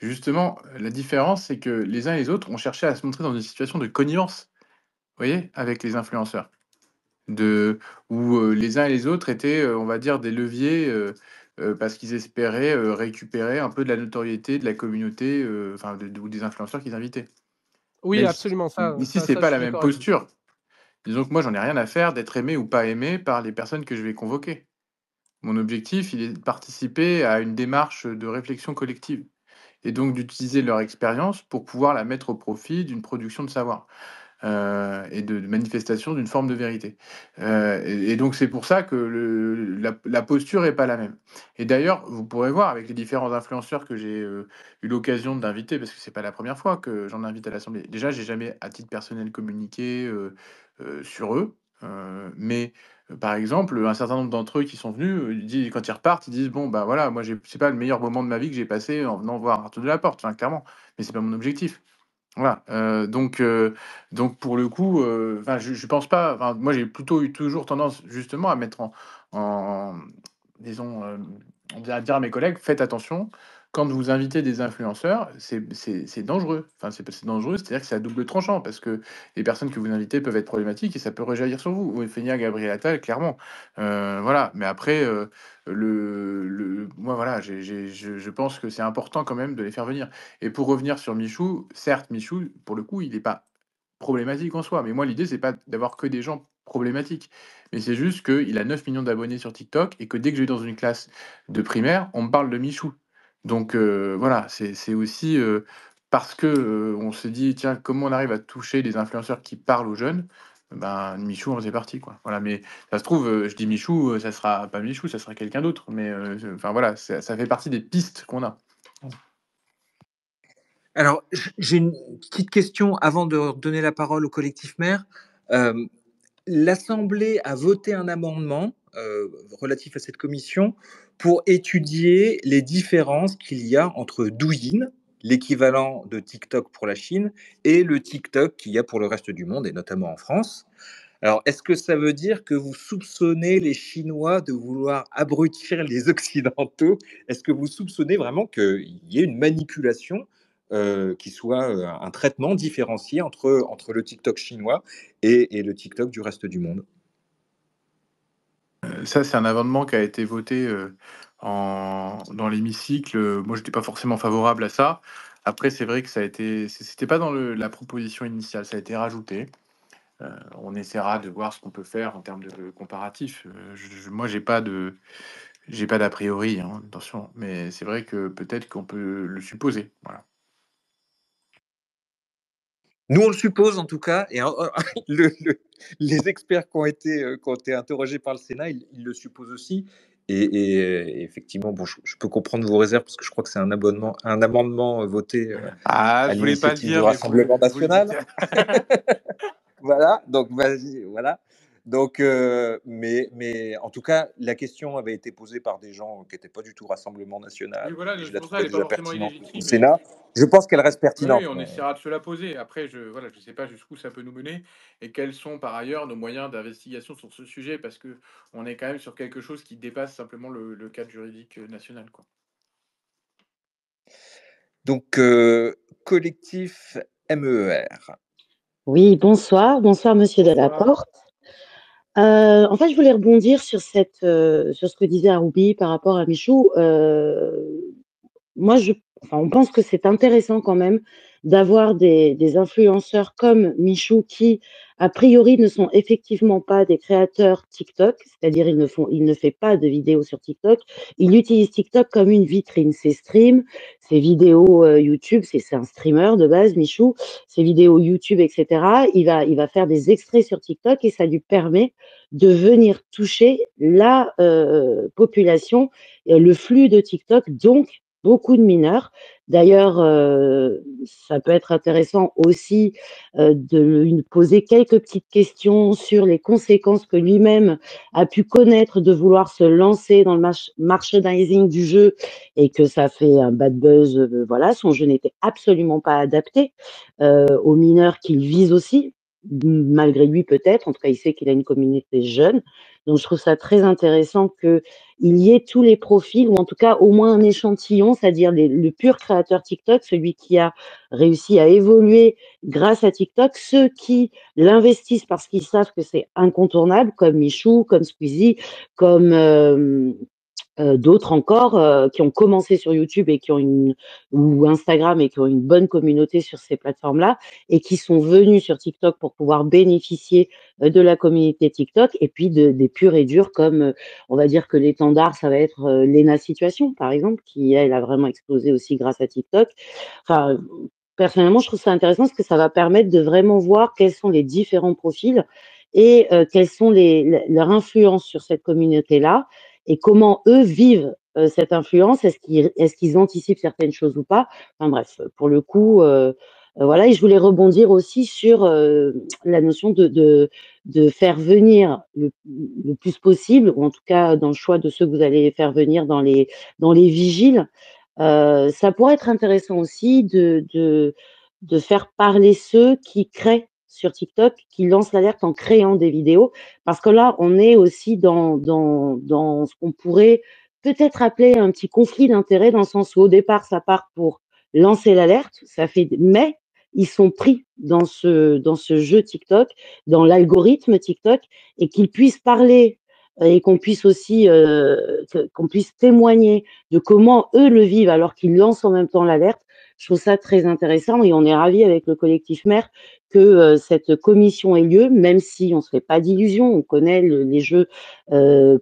justement, la différence, c'est que les uns et les autres ont cherché à se montrer dans une situation de connivence, vous voyez? Avec les influenceurs. De Où, les uns et les autres étaient, on va dire des leviers, parce qu'ils espéraient, récupérer un peu de la notoriété de la communauté, enfin ou des influenceurs qu'ils invitaient. Là, Oui, absolument, ici, c'est je pas la suis même d'accord avec vous. posture. Disons que moi, j'en ai rien à faire d'être aimé ou pas aimé par les personnes que je vais convoquer. Mon objectif, il est de participer à une démarche de réflexion collective et donc d'utiliser leur expérience pour pouvoir la mettre au profit d'une production de savoir. Et de manifestation d'une forme de vérité. Et donc c'est pour ça que la posture est pas la même. Et d'ailleurs, vous pourrez voir avec les différents influenceurs que j'ai, eu l'occasion d'inviter, parce que c'est pas la première fois que j'en invite à l'assemblée. Déjà, j'ai jamais à titre personnel communiqué, sur eux, mais, par exemple, un certain nombre d'entre eux qui sont venus, ils disent quand ils repartent, ils disent: «Bon, bah, voilà, moi c'est pas le meilleur moment de ma vie que j'ai passé en venant voir Arthur Delaporte», enfin clairement, mais c'est pas mon objectif. Voilà, donc pour le coup, enfin je pense pas, enfin moi j'ai plutôt eu toujours tendance justement à mettre en disons, à dire à mes collègues: «Faites attention, quand vous invitez des influenceurs, c'est dangereux». Enfin c'est dangereux, c'est-à-dire que c'est à double tranchant parce que les personnes que vous invitez peuvent être problématiques et ça peut rejaillir sur vous. Oui, Feigna, Gabriel Attal, clairement. Voilà, mais après, moi voilà, je pense que c'est important quand même de les faire venir. Et pour revenir sur Michou, certes, Michou, pour le coup, il n'est pas problématique en soi. Mais moi, l'idée, c'est pas d'avoir que des gens problématiques. Mais c'est juste qu'il a 9 millions d'abonnés sur TikTok et que dès que je vais dans une classe de primaire, on me parle de Michou. Donc voilà, c'est aussi parce que on se dit, tiens, comment on arrive à toucher des influenceurs qui parlent aux jeunes. Ben, Michou en faisait partie, quoi. Voilà, mais ça se trouve, je dis Michou, ça sera pas Michou, ça sera quelqu'un d'autre. Mais enfin voilà, ça fait partie des pistes qu'on a. Alors, j'ai une petite question avant de donner la parole au collectif maire. Euh, L'Assemblée a voté un amendement relatif à cette commission pour étudier les différences qu'il y a entre Douyin, l'équivalent de TikTok pour la Chine, et le TikTok qu'il y a pour le reste du monde, et notamment en France. Alors, est-ce que ça veut dire que vous soupçonnez les Chinois de vouloir abrutir les Occidentaux? Est-ce que vous soupçonnez vraiment qu'il y ait une manipulation, qui soit un traitement différencié entre le TikTok chinois et le TikTok du reste du monde? Ça, c'est un amendement qui a été voté, dans l'hémicycle. Moi, j'étais pas forcément favorable à ça. Après, c'est vrai que ça a été c'était pas dans la proposition initiale, ça a été rajouté. On essaiera de voir ce qu'on peut faire en termes de comparatifs. Moi, j'ai pas d'a priori, hein, attention, mais c'est vrai que peut-être qu'on peut le supposer, voilà. Nous, on le suppose en tout cas, et les experts qui ont été interrogés par le Sénat, ils le supposent aussi. Et effectivement, bon, je peux comprendre vos réserves parce que je crois que c'est un amendement voté Ah, à je voulais pas le l'initiative du dire, mais Rassemblement vous le dites. national. Voilà, donc vas-y, voilà. Donc, mais en tout cas, la question avait été posée par des gens qui n'étaient pas du tout Rassemblement Oui, national, voilà, et c'est je la pour ça, elle trouvais est pas déjà forcément pertinente au illégitime, mais Sénat. Je pense qu'elle reste oui, pertinente, oui, on mais essaiera de se la poser. Après, voilà, je sais pas jusqu'où ça peut nous mener et quels sont par ailleurs nos moyens d'investigation sur ce sujet, parce que on est quand même sur quelque chose qui dépasse simplement le cadre juridique national, quoi. donc collectif MER. Oui, bonsoir. Bonsoir, monsieur Bonsoir. Delaporte. En fait, je voulais rebondir sur sur ce que disait Aroubi par rapport à Michou. Moi, enfin, on pense que c'est intéressant quand même d'avoir des influenceurs comme Michou qui, a priori, ne sont effectivement pas des créateurs TikTok, c'est-à-dire il ne fait pas de vidéos sur TikTok. Il utilise TikTok comme une vitrine. Ses streams, ses vidéos YouTube, c'est un streamer de base, Michou. Ses vidéos YouTube, etc. Il va faire des extraits sur TikTok et ça lui permet de venir toucher la population, le flux de TikTok, donc beaucoup de mineurs. D'ailleurs, ça peut être intéressant aussi de lui poser quelques petites questions sur les conséquences que lui-même a pu connaître de vouloir se lancer dans le merchandising du jeu et que ça fait un bad buzz. Voilà, son jeu n'était absolument pas adapté aux mineurs qu'il vise aussi, malgré lui peut-être. En tout cas, il sait qu'il a une communauté jeune. Donc, je trouve ça très intéressant que il y ait tous les profils, ou en tout cas au moins un échantillon, c'est-à-dire le pur créateur TikTok, celui qui a réussi à évoluer grâce à TikTok, ceux qui l'investissent parce qu'ils savent que c'est incontournable, comme Michou, comme Squeezie, comme d'autres encore qui ont commencé sur YouTube et qui ont ou Instagram et qui ont une bonne communauté sur ces plateformes-là et qui sont venus sur TikTok pour pouvoir bénéficier de la communauté TikTok et puis des purs et durs comme on va dire que l'étendard ça va être Lena Situation par exemple qui elle a vraiment explosé aussi grâce à TikTok. Enfin personnellement je trouve ça intéressant parce que ça va permettre de vraiment voir quels sont les différents profils et quelles sont leurs influences sur cette communauté-là et comment eux vivent cette influence. Est-ce qu'ils anticipent certaines choses ou pas? Enfin bref, pour le coup, voilà. Et je voulais rebondir aussi sur la notion de faire venir le plus possible, ou en tout cas dans le choix de ceux que vous allez faire venir dans les vigiles. Ça pourrait être intéressant aussi de faire parler ceux qui créent sur TikTok, qui lancent l'alerte en créant des vidéos, parce que là, on est aussi dans ce qu'on pourrait peut-être appeler un petit conflit d'intérêts, dans le sens où au départ, ça part pour lancer l'alerte, mais ils sont pris dans ce jeu TikTok, dans l'algorithme TikTok, et qu'ils puissent parler et qu'on puisse aussi qu'on puisse témoigner de comment eux le vivent alors qu'ils lancent en même temps l'alerte. Je trouve ça très intéressant et on est ravis avec le collectif Mère que cette commission ait lieu, même si on se fait pas d'illusions, on connaît les jeux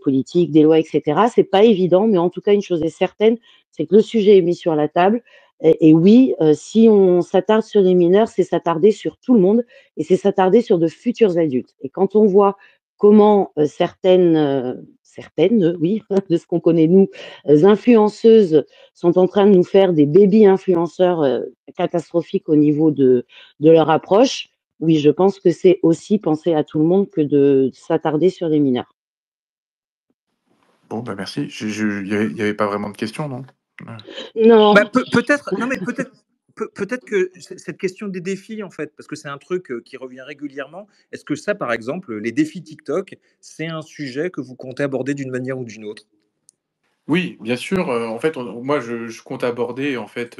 politiques, des lois, etc. C'est pas évident, mais en tout cas une chose est certaine, c'est que le sujet est mis sur la table. Et oui, si on s'attarde sur les mineurs, c'est s'attarder sur tout le monde et c'est s'attarder sur de futurs adultes. Et quand on voit comment certaines, oui, de ce qu'on connaît nous, influenceuses sont en train de nous faire des baby influenceurs catastrophiques au niveau de leur approche. Oui, je pense que c'est aussi penser à tout le monde que de s'attarder sur les mineurs. Bon, bah, merci. Il y avait pas vraiment de questions, non? Ouais. Non. Bah, peut-être, non mais peut-être que cette question des défis, en fait, parce que c'est un truc qui revient régulièrement, est-ce que ça, par exemple, les défis TikTok, c'est un sujet que vous comptez aborder d'une manière ou d'une autre? Oui, bien sûr, en fait, moi, je compte aborder, en fait,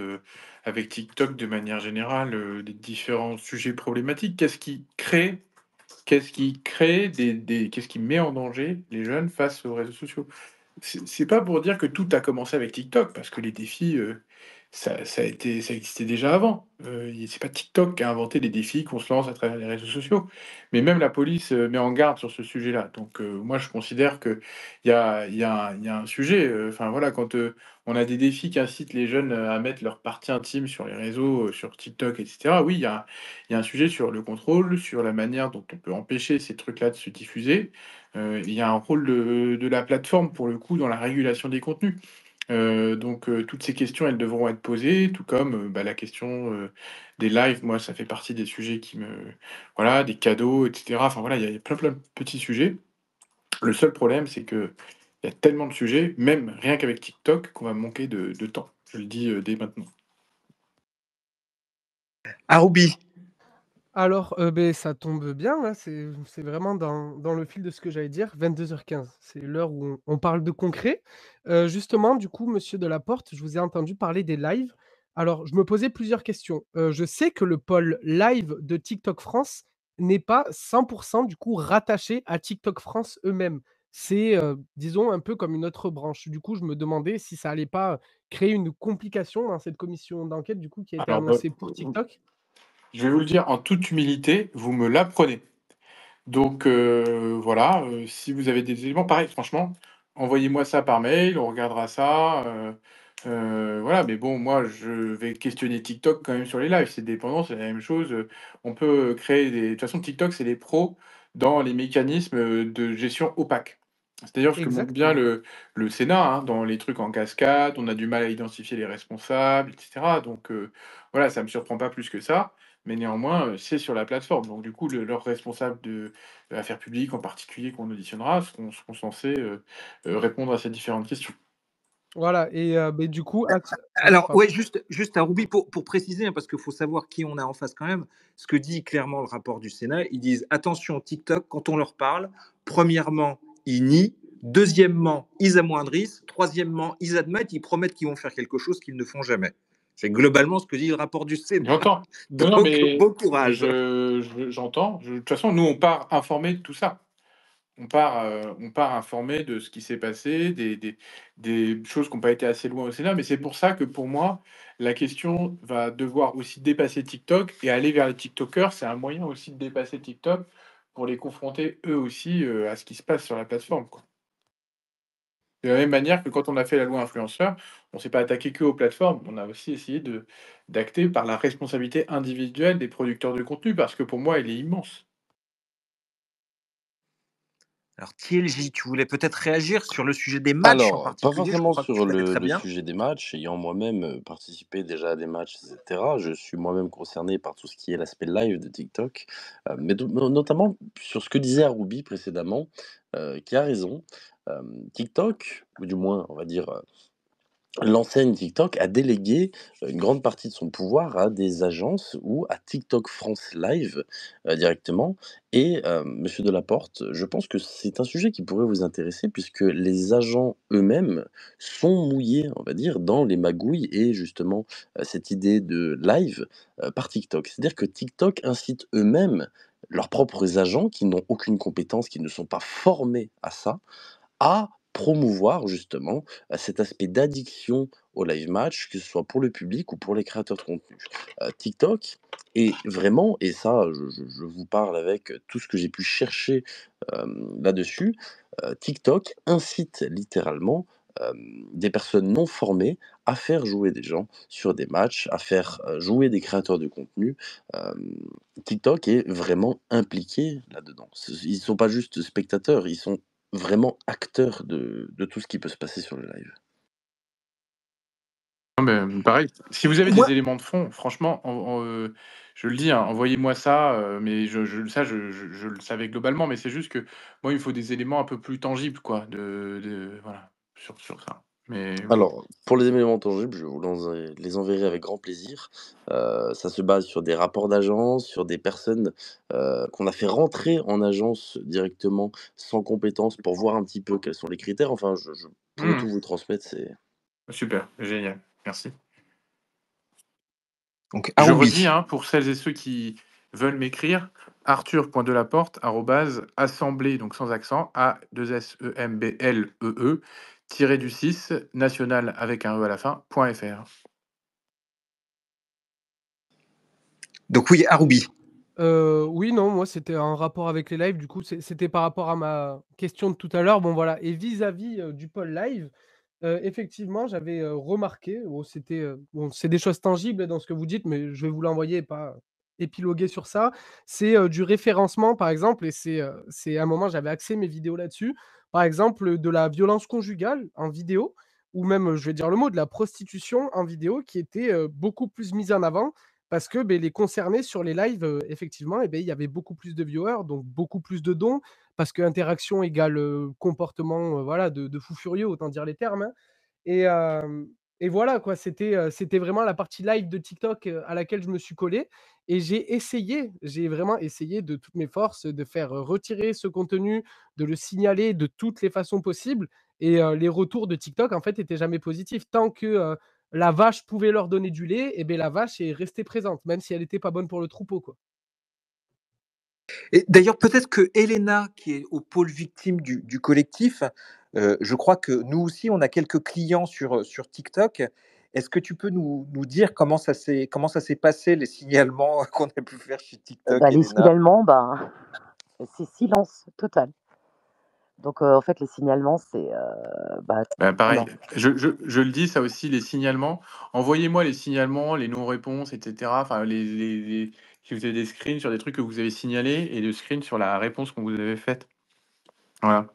avec TikTok, de manière générale, les différents sujets problématiques. Qu'est-ce qui crée qu'est-ce qui met en danger les jeunes face aux réseaux sociaux? C'est pas pour dire que tout a commencé avec TikTok, parce que les défis, Ça existait déjà avant. C'est pas TikTok qui a inventé les défis qu'on se lance à travers les réseaux sociaux. Mais même la police, met en garde sur ce sujet-là. Donc, moi je considère qu'il y a un sujet, enfin voilà, quand, on a des défis qui incitent les jeunes, à mettre leur partie intime sur les réseaux, sur TikTok et cetera, oui, il y a un sujet sur le contrôle, sur la manière dont on peut empêcher ces trucs-là de se diffuser. Il y a un rôle de la plateforme pour le coup dans la régulation des contenus. Donc, toutes ces questions, elles devront être posées, tout comme, bah, la question, des lives. Moi, ça fait partie des sujets qui me voilà, des cadeaux et cetera. Enfin voilà, il y a plein, plein de petits sujets. Le seul problème, c'est qu'il y a tellement de sujets, même rien qu'avec TikTok, qu'on va manquer de temps. Je le dis, dès maintenant. Aroubi, Alors, ça tombe bien, là, c'est vraiment dans le fil de ce que j'allais dire, 22h15. C'est l'heure où on parle de concret. Justement, du coup, monsieur Delaporte, je vous ai entendu parler des lives. Alors, je me posais plusieurs questions. Je sais que le pôle live de TikTok France n'est pas 100 du coup rattaché à TikTok France eux-mêmes. C'est, disons, un peu comme une autre branche. Du coup, je me demandais si ça allait pas créer une complication dans cette commission d'enquête, du coup, qui a été Alors, bah, annoncée pour TikTok? je vais vous le dire en toute humilité, vous me l'apprenez. Donc, voilà, si vous avez des éléments pareil, franchement, envoyez-moi ça par mail, on regardera ça, voilà. Mais bon, moi, je vais questionner TikTok quand même sur les lives. C'est dépendant, c'est la même chose, on peut, créer des de toute façon, TikTok, c'est les pros dans les mécanismes, de gestion opaque. C'est-à-dire ce que montre bien Exactement. le Sénat, hein, dans les trucs en cascade, on a du mal à identifier les responsables et cetera. Donc, voilà, ça me surprend pas plus que ça. Mais néanmoins, c'est sur la plateforme. Donc du coup, leurs responsables de affaires publiques, en particulier, qu'on auditionnera, seront censés, répondre à ces différentes questions. Voilà et beh, du coup, oui, alors, pardon. ouais, juste Aroubi, pour préciser, hein, parce qu'il faut savoir qui on a en face quand même. Ce que dit clairement le rapport du Sénat, ils disent attention, TikTok, quand on leur parle, premièrement, ils nient. Deuxièmement, ils amoindrissent. Troisièmement, ils admettent, ils promettent qu'ils vont faire quelque chose qu'ils ne font jamais. C'est globalement ce que dit le rapport du Sénat. J'entends. Non, non, Donc, mais bon courage. j'entends. De toute façon, nous, on part informés de tout ça. On part informé de ce qui s'est passé, des choses qui ont pas été assez loin au Sénat, mais c'est pour ça que, pour moi, la question va devoir aussi dépasser TikTok et aller vers les tiktokers. C'est un moyen aussi de dépasser TikTok pour les confronter eux aussi, à ce qui se passe sur la plateforme, quoi. De la même manière que quand on a fait la loi influenceur, on s'est pas attaqué qu'aux plateformes, on a aussi essayé d'acter par la responsabilité individuelle des producteurs de contenu, parce que pour moi, elle est immense. Alors, TLJ, tu voulais peut-être réagir sur le sujet des matchs en Alors, pas particulier. Je forcément crois que tu sur connais très le bien. sujet des matchs, ayant moi-même, participé déjà à des matchs et cetera. Je suis moi-même concerné par tout ce qui est l'aspect live de TikTok, mais notamment sur ce que disait Aroubi précédemment, qui a raison. TikTok, ou du moins, on va dire, l'enseigne TikTok a délégué, une grande partie de son pouvoir à des agences ou à TikTok France Live, directement et monsieur Delaporte, je pense que c'est un sujet qui pourrait vous intéresser puisque les agents eux-mêmes sont mouillés, on va dire, dans les magouilles et justement, cette idée de live, par TikTok. C'est-à-dire que TikTok incite eux-mêmes leurs propres agents qui n'ont aucune compétence, qui ne sont pas formés à ça, à promouvoir justement, cet aspect d'addiction au live match, que ce soit pour le public ou pour les créateurs de contenu. TikTok est vraiment et ça, je vous parle avec tout ce que j'ai pu chercher, là-dessus, TikTok incite littéralement, des personnes non formées à faire jouer des gens sur des matchs, à faire, jouer des créateurs de contenu. TikTok est vraiment impliqué là-dedans. Ils sont pas juste spectateurs, ils sont vraiment acteur de tout ce qui peut se passer sur le live. Non, mais pareil, si vous avez Moi, des éléments de fond, franchement, je le dis, hein, envoyez-moi ça, mais je le savais globalement, mais c'est juste que moi, il me faut des éléments un peu plus tangibles, quoi, de voilà, sur ça. Mais bon. Alors, pour les éléments tangibles, je vous les enverrai avec grand plaisir. Ça se base sur des rapports d'agence, sur des personnes, qu'on a fait rentrer en agence directement sans compétences pour voir un petit peu quels sont les critères. Enfin, je pourrais Mmh. tout vous transmettre, c'est Super, génial, merci. donc Je redis, Aroubi. hein, pour celles et ceux qui veulent m'écrire, arthur.delaporte@assemblée, donc sans accent, A-2-S-E-M-B-L-E-E, tiré du 6, national avec un E à la fin, .fr. Donc oui, Arubi. Oui, non, moi, c'était un rapport avec les lives. Du coup, c'était par rapport à ma question de tout à l'heure. Bon, voilà. Et vis-à-vis du pôle live, effectivement, j'avais remarqué, bon, bon, c'est des choses tangibles dans ce que vous dites, mais je vais vous l'envoyer et pas épiloguer sur ça. C'est du référencement, par exemple, et c'est à un moment, j'avais axé mes vidéos là-dessus. Par exemple, de la violence conjugale en vidéo, ou même, je vais dire le mot, de la prostitution en vidéo qui était beaucoup plus mise en avant parce que les concernés sur les lives, effectivement, il y avait beaucoup plus de viewers, donc beaucoup plus de dons, parce que interaction égale comportement voilà, de fou furieux, autant dire les termes. Hein. Et, et voilà, quoi, c'était vraiment la partie live de TikTok à laquelle je me suis collé. Et j'ai vraiment essayé de toutes mes forces de faire retirer ce contenu, de le signaler de toutes les façons possibles. Et les retours de TikTok, en fait, étaient jamais positifs. Tant que la vache pouvait leur donner du lait, et bien la vache est restée présente, même si elle n'était pas bonne pour le troupeau, quoi. Et d'ailleurs, peut-être que Elena, qui est au pôle victime du collectif, je crois que nous aussi, on a quelques clients sur TikTok. Est-ce que tu peux nous dire comment ça s'est passé, les signalements qu'on a pu faire chez TikTok, Les Elena? signalements, c'est silence total. Donc, en fait, les signalements, c'est Pareil, non. je le dis, ça aussi, les signalements. Envoyez-moi les signalements, les non-réponses, etc. Enfin, si vous avez des screens sur des trucs que vous avez signalés et des screens sur la réponse qu'on vous avait faite. Voilà.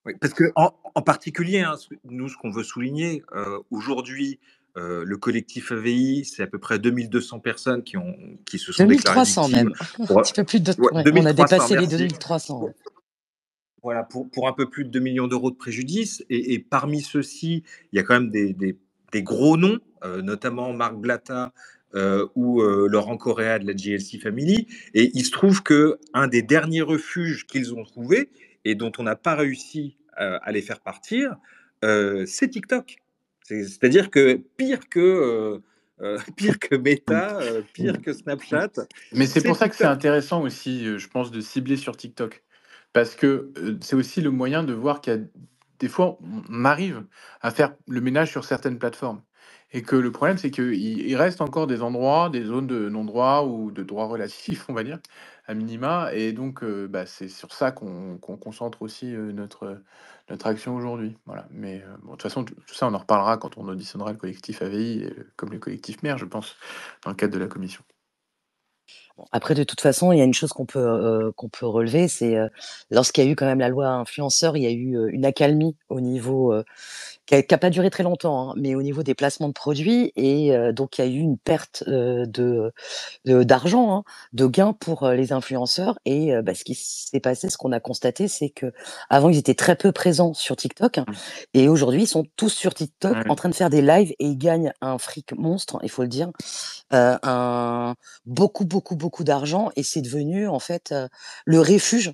Oui, parce qu'en particulier, hein, nous, ce qu'on veut souligner, aujourd'hui, le collectif AVI, c'est à peu près 2200 personnes qui se sont déclarées 2300 victimes. même. Un petit peu plus de Ouais, ouais, on a 2300, dépassé les merci. 2300, ouais. Voilà, pour un peu plus de 2 millions d'euros de préjudice. Et parmi ceux-ci, il y a quand même des gros noms, notamment Marc Blatta ou Laurent Correa de la GLC Family. Et il se trouve qu'un des derniers refuges qu'ils ont trouvé et dont on n'a pas réussi à les faire partir, c'est TikTok. C'est-à-dire que pire que Meta, pire que Snapchat, Mais c'est c'est pour ça que c'est TikTok. intéressant aussi, je pense, de cibler sur TikTok. Parce que c'est aussi le moyen de voir qu'il y a des fois, on arrive à faire le ménage sur certaines plateformes. Et que le problème, c'est qu'il reste encore des endroits, des zones de non-droit ou de droit relatif, on va dire, à minima. Et donc, c'est sur ça qu'on concentre aussi notre action aujourd'hui. Voilà. Mais bon, de toute façon, tout ça, on en reparlera quand on auditionnera le collectif AVI, comme le collectif maire, je pense, dans le cadre de la commission. Après, de toute façon, il y a une chose qu'on peut relever, c'est lorsqu'il y a eu quand même la loi influenceur, il y a eu une accalmie au niveau qui a pas duré très longtemps, hein, mais au niveau des placements de produits. Et donc il y a eu une perte d'argent, hein, de gains pour les influenceurs. Et ce qui s'est passé, ce qu'on a constaté, c'est que avant ils étaient très peu présents sur TikTok, Mmh. et aujourd'hui ils sont tous sur TikTok Ouais. en train de faire des lives, et ils gagnent un fric monstre, il faut le dire, beaucoup d'argent. Et c'est devenu en fait le refuge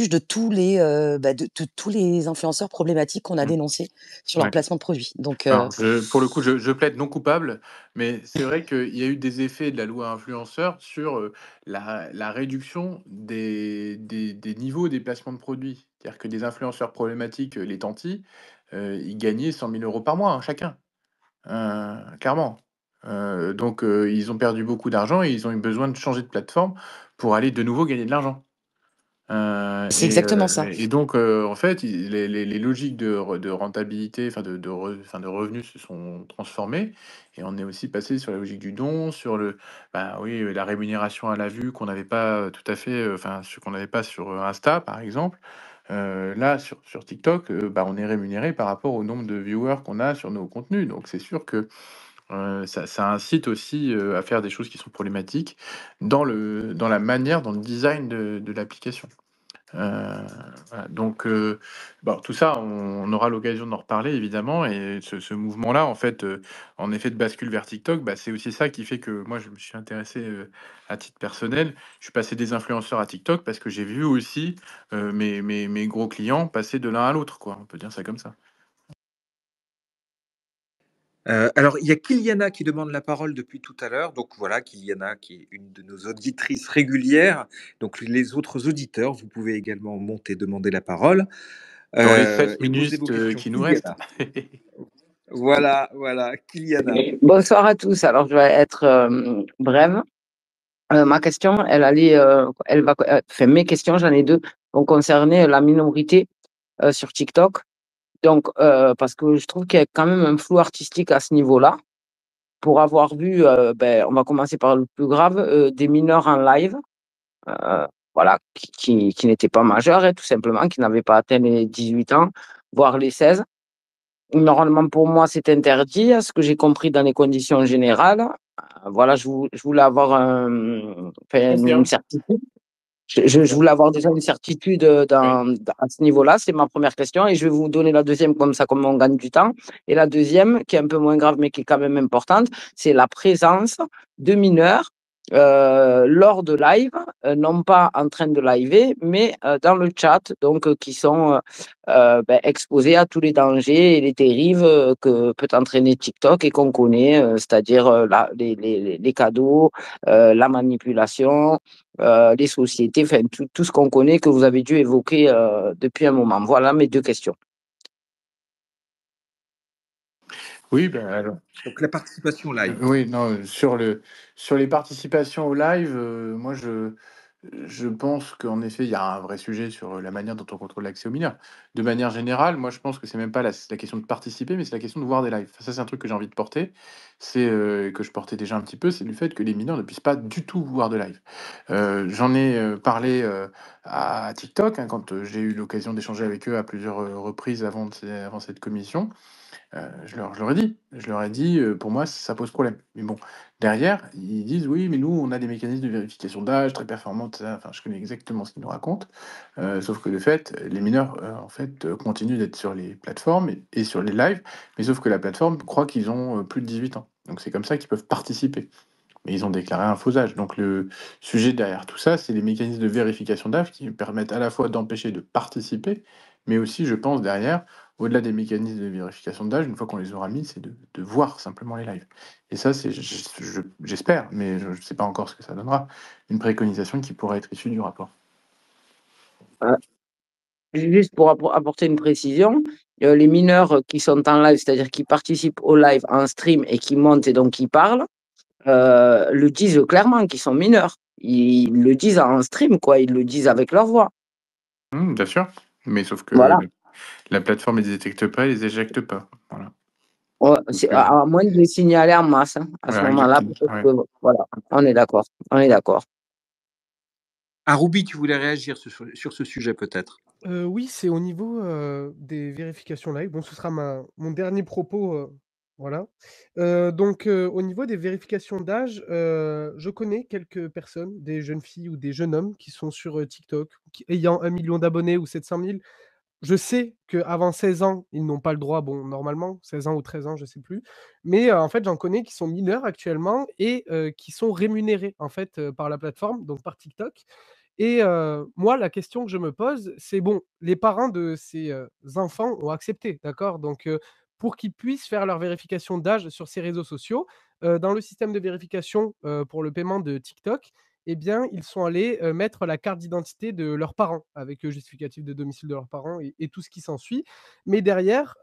de tous les de tous les influenceurs problématiques qu'on a Mmh. dénoncés sur leur Ouais. placement de produits. Donc Alors, pour le coup, je plaide non coupable, mais c'est vrai qu'il y a eu des effets de la loi influenceur sur la réduction des niveaux des placements de produits. C'est-à-dire que des influenceurs problématiques, les tantis, ils gagnaient 100 000 euros par mois, hein, chacun, clairement. Donc, ils ont perdu beaucoup d'argent et ils ont eu besoin de changer de plateforme pour aller de nouveau gagner de l'argent. c'est exactement ça. Et donc, en fait, les logiques de rentabilité, enfin de revenus se sont transformées et on est aussi passé sur la logique du don, sur oui, la rémunération à la vue qu'on n'avait pas tout à fait, enfin, ce qu'on n'avait pas sur Insta, par exemple. Là, sur TikTok, on est rémunéré par rapport au nombre de viewers qu'on a sur nos contenus. Donc, c'est sûr que ça incite aussi à faire des choses qui sont problématiques dans la manière, dans le design de l'application. Voilà, donc tout ça, on aura l'occasion d'en reparler évidemment. Et ce mouvement-là, en fait, en effet de bascule vers TikTok, c'est aussi ça qui fait que moi je me suis intéressé à titre personnel. Je suis passé des influenceurs à TikTok parce que j'ai vu aussi mes gros clients passer de l'un à l'autre, quoi. On peut dire ça comme ça. Alors, il y a Kiliana qui demande la parole depuis tout à l'heure. Donc voilà, Kiliana qui est une de nos auditrices régulières. Donc les autres auditeurs, vous pouvez également monter, demander la parole Dans les 7 et poser vos minutes questions. qui nous restent. Voilà, Kiliana. Bonsoir à tous. Alors, je vais être brève. Ma question, mes questions, j'en ai 2, vont concerner la minorité sur TikTok. Donc, parce que je trouve qu'il y a quand même un flou artistique à ce niveau-là. Pour avoir vu, on va commencer par le plus grave, des mineurs en live, voilà, qui n'étaient pas majeurs, tout simplement, qui n'avaient pas atteint les 18 ans, voire les 16. Normalement, pour moi, c'est interdit, à ce que j'ai compris dans les conditions générales. Voilà, je voulais avoir une Confirme. certitude. Je voulais avoir déjà une certitude à ce niveau-là. C'est ma première question. Et je vais vous donner la deuxième, comme ça, comme on gagne du temps. Et la deuxième, qui est un peu moins grave, mais qui est quand même importante, c'est la présence de mineurs lors de live, non pas en train de liver, mais dans le chat, donc qui sont exposés à tous les dangers et les dérives que peut entraîner TikTok et qu'on connaît, c'est-à-dire les cadeaux, la manipulation, les sociétés, enfin tout ce qu'on connaît, que vous avez dû évoquer depuis un moment. Voilà mes 2 questions. Oui, alors, Donc la participation live. oui, non, sur les participations au live, moi je pense qu'en effet, il y a un vrai sujet sur la manière dont on contrôle l'accès aux mineurs. De manière générale, moi je pense que c'est même pas la question de participer, mais c'est la question de voir des lives. Ça, c'est un truc que j'ai envie de porter, c'est que je portais déjà un petit peu, c'est du fait que les mineurs ne puissent pas du tout voir de live. J'en ai parlé à TikTok, hein, quand j'ai eu l'occasion d'échanger avec eux à plusieurs reprises avant cette commission. Je leur ai dit, pour moi, ça pose problème. Mais bon, derrière, ils disent: «Oui, mais nous, on a des mécanismes de vérification d'âge très performants», tout ça. Enfin, je connais exactement ce qu'ils nous racontent. Sauf que de fait, les mineurs, en fait, continuent d'être sur les plateformes et sur les lives, mais sauf que la plateforme croit qu'ils ont, plus de 18 ans. Donc c'est comme ça qu'ils peuvent participer. Mais ils ont déclaré un faux âge. Donc le sujet derrière tout ça, c'est les mécanismes de vérification d'âge qui permettent à la fois d'empêcher de participer, mais aussi, je pense, derrière, au-delà des mécanismes de vérification d'âge, une fois qu'on les aura mis, c'est de voir simplement les lives. Et ça, c'est, j'espère, mais je ne sais pas encore ce que ça donnera, une préconisation qui pourrait être issue du rapport. Euh, Juste pour apporter une précision, les mineurs qui sont en live, c'est-à-dire qui participent au live en stream et qui montent et donc qui parlent, le disent clairement qu'ils sont mineurs. Ils le disent en stream, quoi. Ils le disent avec leur voix. Bien sûr, mais sauf que Voilà. la plateforme ne les détecte pas, elle les éjecte pas. Voilà. Ouais, Donc, à moins de les signaler en masse, hein. À ce voilà, moment-là, exactement. peut-être Ouais. que, voilà, on est d'accord. On est d'accord. Aroubi, tu voulais réagir sur ce sujet peut-être? Oui, c'est au niveau, des vérifications live. Bon, ce sera mon dernier propos, voilà. Donc, au niveau des vérifications d'âge, je connais quelques personnes, des jeunes filles ou des jeunes hommes qui sont sur, TikTok, ayant 1 million d'abonnés ou 700 000. Je sais qu'avant 16 ans, ils n'ont pas le droit, bon, normalement, 16 ans ou 13 ans, je sais plus. Mais, en fait, j'en connais qui sont mineurs actuellement et qui sont rémunérés, en fait, par la plateforme, donc par TikTok. Et moi, la question que je me pose, c'est bon, les parents de ces, enfants ont accepté, d'accord? Donc pour qu'ils puissent faire leur vérification d'âge sur ces réseaux sociaux, dans le système de vérification, pour le paiement de TikTok, eh bien, ils sont allés, mettre la carte d'identité de leurs parents, avec le justificatif de domicile de leurs parents et tout ce qui s'ensuit. Mais derrière,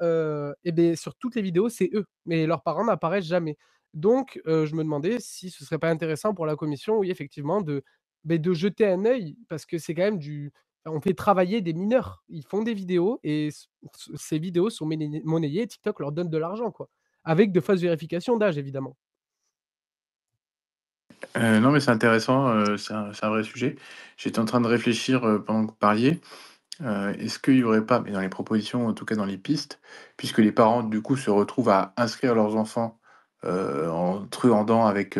et beh, sur toutes les vidéos, c'est eux, mais leurs parents n'apparaissent jamais. Donc je me demandais si ce serait pas intéressant pour la commission, oui, effectivement, de jeter un œil parce que c'est quand même on fait travailler des mineurs. Ils font des vidéos et ces vidéos sont monnayées et TikTok leur donne de l'argent, quoi. Avec de fausses vérifications d'âge, évidemment. Non, mais c'est intéressant, c'est un vrai sujet. J'étais en train de réfléchir, pendant que vous parliez. Est-ce qu'il y aurait pas, mais dans les propositions, en tout cas dans les pistes, puisque les parents du coup se retrouvent à inscrire leurs enfants, en truandant avec,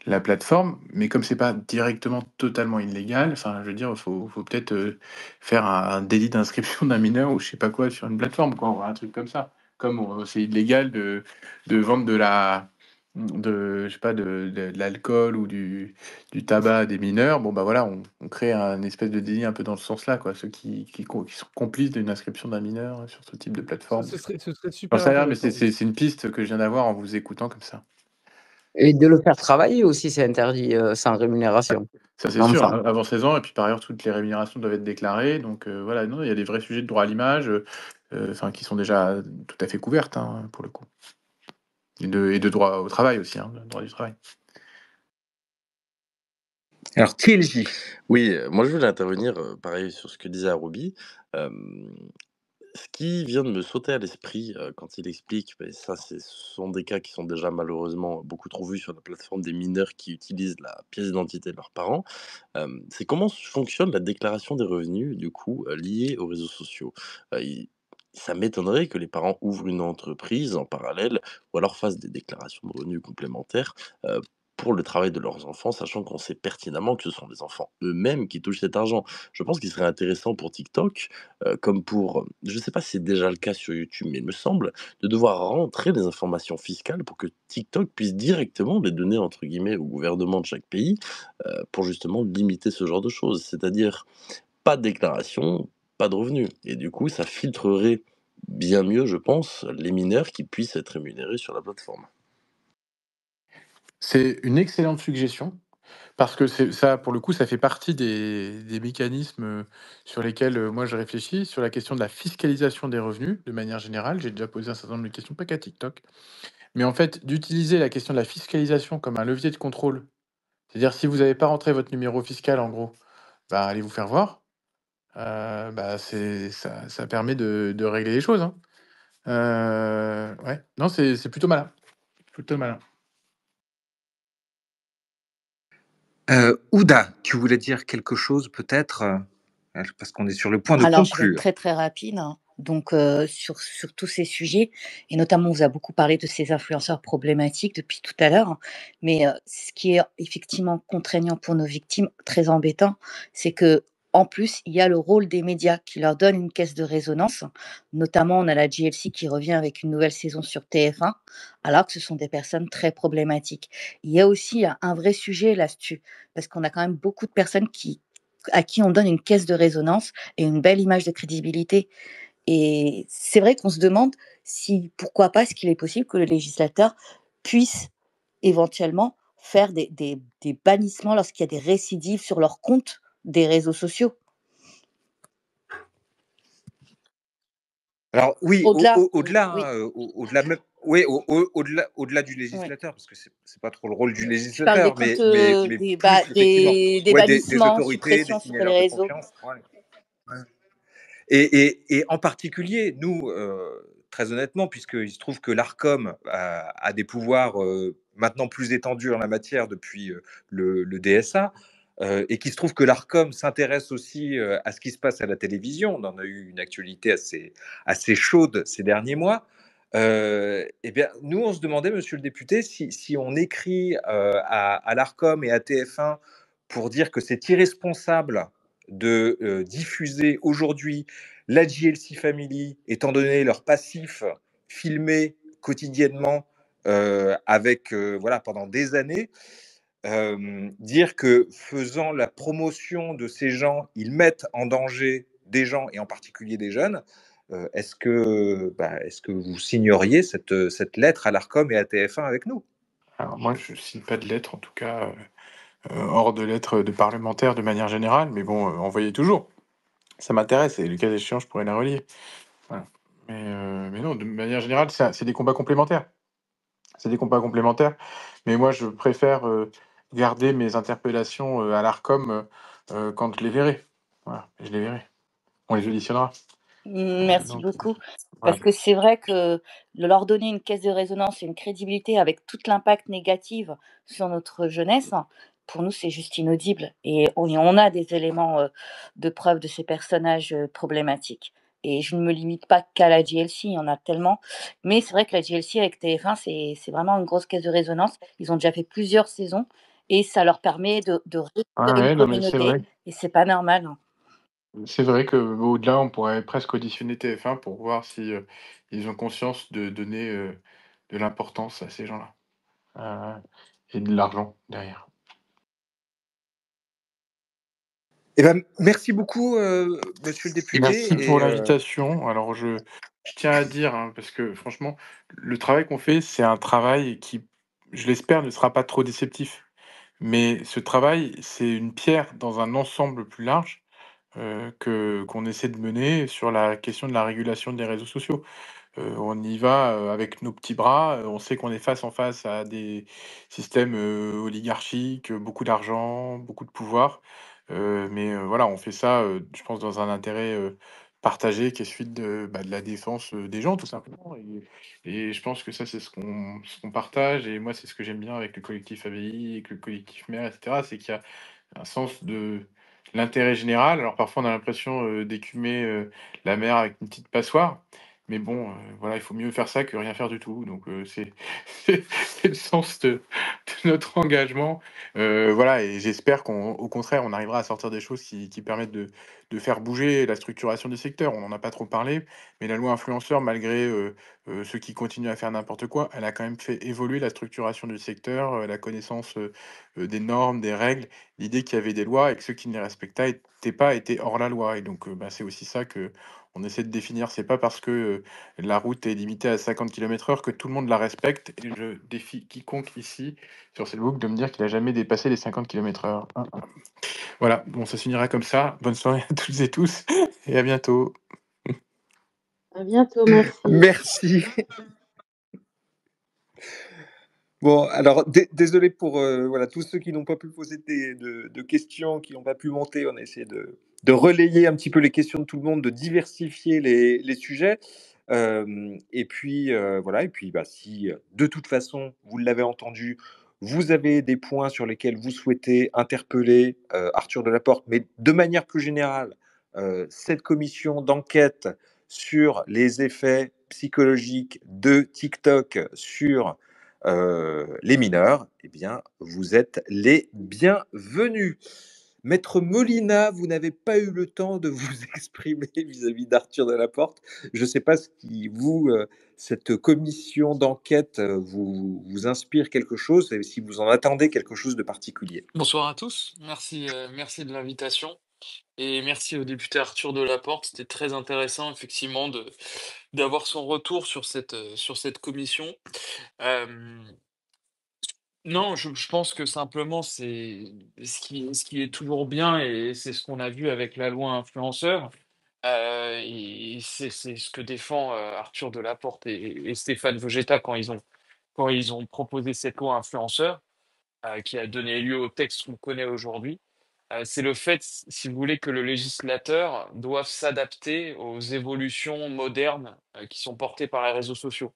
la plateforme, mais comme c'est pas directement totalement illégal, enfin je veux dire, faut peut-être, faire un délit d'inscription d'un mineur ou je sais pas quoi sur une plateforme quoi, ou un truc comme ça. Comme c'est illégal de vendre de je sais pas, de l'alcool ou du tabac à des mineurs, bon, bah, voilà, on crée un espèce de délit un peu dans ce sens-là, quoi. Ceux qui sont complices d'une inscription d'un mineur sur ce type de Ce plateforme. ce serait ce serait J'en super sais rien, mais intéressant, oui. c'est une piste que je viens d'avoir en vous écoutant comme ça. Et de le faire travailler aussi, c'est interdit, sans rémunération. Ça, c'est sûr, L'enfant. avant 16 ans et puis par ailleurs, toutes les rémunérations doivent être déclarées donc voilà, non, il y a des vrais sujets de droit à l'image, enfin qui sont déjà tout à fait couvertes, hein, pour le coup et de droit au travail aussi, hein, le droit du travail. Alors, TLJ. Oui, moi je voulais intervenir, pareil sur ce que disait Arobi. Ce qui vient de me sauter à l'esprit, quand il explique, beh, ça ce sont des cas qui sont déjà malheureusement beaucoup trop vus sur la plateforme des mineurs qui utilisent la pièce d'identité de leurs parents. C'est comment fonctionne la déclaration des revenus, du coup, liés aux réseaux sociaux? Il ça m'étonnerait que les parents ouvrent une entreprise en parallèle ou alors fassent des déclarations de revenus complémentaires, pour le travail de leurs enfants, sachant qu'on sait pertinemment que ce sont les enfants eux-mêmes qui touchent cet argent. Je pense qu'il serait intéressant pour TikTok, comme pour, je ne sais pas si c'est déjà le cas sur YouTube, mais il me semble, de devoir rentrer des informations fiscales pour que TikTok puisse directement les donner entre guillemets «au gouvernement» de chaque pays, pour justement limiter ce genre de choses. C'est-à-dire pas de déclaration, pas de revenus et du coup ça filtrerait bien mieux, je pense, les mineurs qui puissent être rémunérés sur la plateforme. C'est une excellente suggestion parce que c'est ça, pour le coup, ça fait partie des mécanismes, sur lesquels, moi je réfléchis, sur la question de la fiscalisation des revenus, de manière générale. J'ai déjà posé un certain nombre de questions, pas qu'à TikTok. Mais en fait, d'utiliser la question de la fiscalisation comme un levier de contrôle. C'est-à-dire si vous n'avez pas rentré votre numéro fiscal en gros, bah, allez vous faire voir. Bah, c'est ça permet de régler les choses, hein. Ouais, non, c'est plutôt malin, plutôt malin. Ouda, tu voulais dire quelque chose peut-être? Parce qu'on est sur le point de Alors, je vais être conclure. très, très rapide, hein. Donc, sur tous ces sujets et notamment, on vous a beaucoup parlé de ces influenceurs problématiques depuis tout à l'heure. Mais, ce qui est effectivement contraignant pour nos victimes, très embêtant, c'est que en plus, il y a le rôle des médias qui leur donnent une caisse de résonance. Notamment, on a la JLC qui revient avec une nouvelle saison sur TF1, alors que ce sont des personnes très problématiques. Il y a aussi un vrai sujet là-dessus, parce qu'on a quand même beaucoup de personnes à qui on donne une caisse de résonance et une belle image de crédibilité. Et c'est vrai qu'on se demande si, pourquoi pas, est-ce qu'il est possible que le législateur puisse éventuellement faire des bannissements lorsqu'il y a des récidives sur leur compte des réseaux sociaux. Alors oui, Au-delà, au-delà, oui, hein, au-delà même, oui, au-delà du ouais. législateur, parce que c'est pas trop le rôle du Je parle des législateur, comptes, mais plus effectivement, des ouais, des bannissements, autorités, des suppressions sur les signaleurs de réseaux. confiance. Ouais, ouais. Et en particulier, nous, très honnêtement, puisqu'il se trouve que l'Arcom a des pouvoirs maintenant plus étendus en la matière depuis le DSA, et qu'il se trouve que l'Arcom s'intéresse aussi à ce qui se passe à la télévision. On en a eu une actualité assez chaude ces derniers mois. Eh bien, nous, on se demandait, monsieur le député, si on écrit à l'Arcom et à TF1 pour dire que c'est irresponsable de diffuser aujourd'hui la JLC Family, étant donné leur passif filmé quotidiennement avec voilà pendant des années, dire que faisant la promotion de ces gens, ils mettent en danger des gens et en particulier des jeunes. Est-ce que vous signeriez cette lettre à l'Arcom et à TF1 avec nous? Alors moi, je signe pas de lettres, en tout cas, hors de lettres de parlementaires de manière générale, mais bon, envoyez toujours. Ça m'intéresse et le cas échéant, je pourrais la relier. Voilà. Mais non, de manière générale, c'est des combats complémentaires. C'est des combats complémentaires, mais moi, je préfère, garder mes interpellations, à l'Arcom, quand je les verrai. Voilà, je les verrai. On les auditionnera. Merci Donc beaucoup. voilà. Parce que c'est vrai que de leur donner une caisse de résonance et une crédibilité avec tout l'impact négatif sur notre jeunesse, pour nous, c'est juste inaudible. Et on a des éléments de preuve de ces personnages problématiques. Et je ne me limite pas qu'à la GLC, il y en a tellement. Mais c'est vrai que la GLC avec TF1, c'est vraiment une grosse caisse de résonance. Ils ont déjà fait plusieurs saisons et ça leur permet de réunir Ah une ouais, non, mais c'est communauté. vrai. Et c'est pas normal, hein. C'est vrai qu'au-delà, on pourrait presque auditionner TF1 pour voir si, ils ont conscience de donner, de l'importance à ces gens-là, et de l'argent derrière. Eh ben, merci beaucoup, monsieur le Merci député. pour Et l'invitation. Alors je tiens à dire, hein, parce que franchement, le travail qu'on fait, c'est un travail qui, je l'espère, ne sera pas trop déceptif. Mais ce travail, c'est une pierre dans un ensemble plus large, que qu'on essaie de mener sur la question de la régulation des réseaux sociaux. On y va, avec nos petits bras, on sait qu'on est face en face à des systèmes, oligarchiques, beaucoup d'argent, beaucoup de pouvoir, mais voilà, on fait ça, je pense dans un intérêt, partagé qui est celui de la défense, des gens tout simplement et je pense que ça, c'est ce qu'on partage et moi, c'est ce que j'aime bien avec le collectif ABI, avec le collectif Mère et cetera, c'est qu'il y a un sens de l'intérêt général. Alors parfois on a l'impression, d'écumer, la mer avec une petite passoire, mais bon, voilà, il faut mieux faire ça que rien faire du tout. Donc c'est le sens de notre engagement. Voilà et j'espère qu'au contraire, on arrivera à sortir des choses qui permettent de faire bouger la structuration du secteur. On n'en a pas trop parlé, mais la loi influenceur malgré, ceux qui continuent à faire n'importe quoi, elle a quand même fait évoluer la structuration du secteur, la connaissance, des normes, des règles. L'idée qu'il y avait des lois et que ceux qui ne les respectaient pas étaient hors la loi et donc c'est aussi ça que on essaie de définir. C'est pas parce que, la route est limitée à 50 km/h que tout le monde la respecte et je défie quiconque ici sur cette boucle de me dire qu'il a jamais dépassé les 50 km/h. Voilà, bon ça se finira comme ça. Bonne soirée à toutes et tous et à bientôt. À bientôt, merci. Merci. Bon, alors désolé pour voilà, tous ceux qui n'ont pas pu poser de questions, qui n'ont pas pu monter. On a essayé de relayer un petit peu les questions de tout le monde, de diversifier les sujets. Et puis voilà, et puis bah, si de toute façon, vous l'avez entendu, vous avez des points sur lesquels vous souhaitez interpeller Arthur Delaporte, mais de manière plus générale, cette commission d'enquête sur les effets psychologiques de TikTok sur les mineurs, eh bien, vous êtes les bienvenus. Maître Molina, vous n'avez pas eu le temps de vous exprimer vis-à-vis d'Arthur Delaporte. Je ne sais pas si vous, cette commission d'enquête, vous inspire quelque chose et si vous en attendez quelque chose de particulier. Bonsoir à tous, merci de l'invitation et merci au député Arthur Delaporte. C'était très intéressant effectivement d'avoir son retour sur cette commission. Euh, non, je pense que simplement c'est ce qui est toujours bien et c'est ce qu'on a vu avec la loi influenceur. Et c'est ce que défend Arthur Delaporte et Stéphane Vegeta quand ils ont proposé cette loi influenceur qui a donné lieu au texte qu'on connaît aujourd'hui. C'est le fait, si vous voulez, que le législateur doive s'adapter aux évolutions modernes qui sont portées par les réseaux sociaux.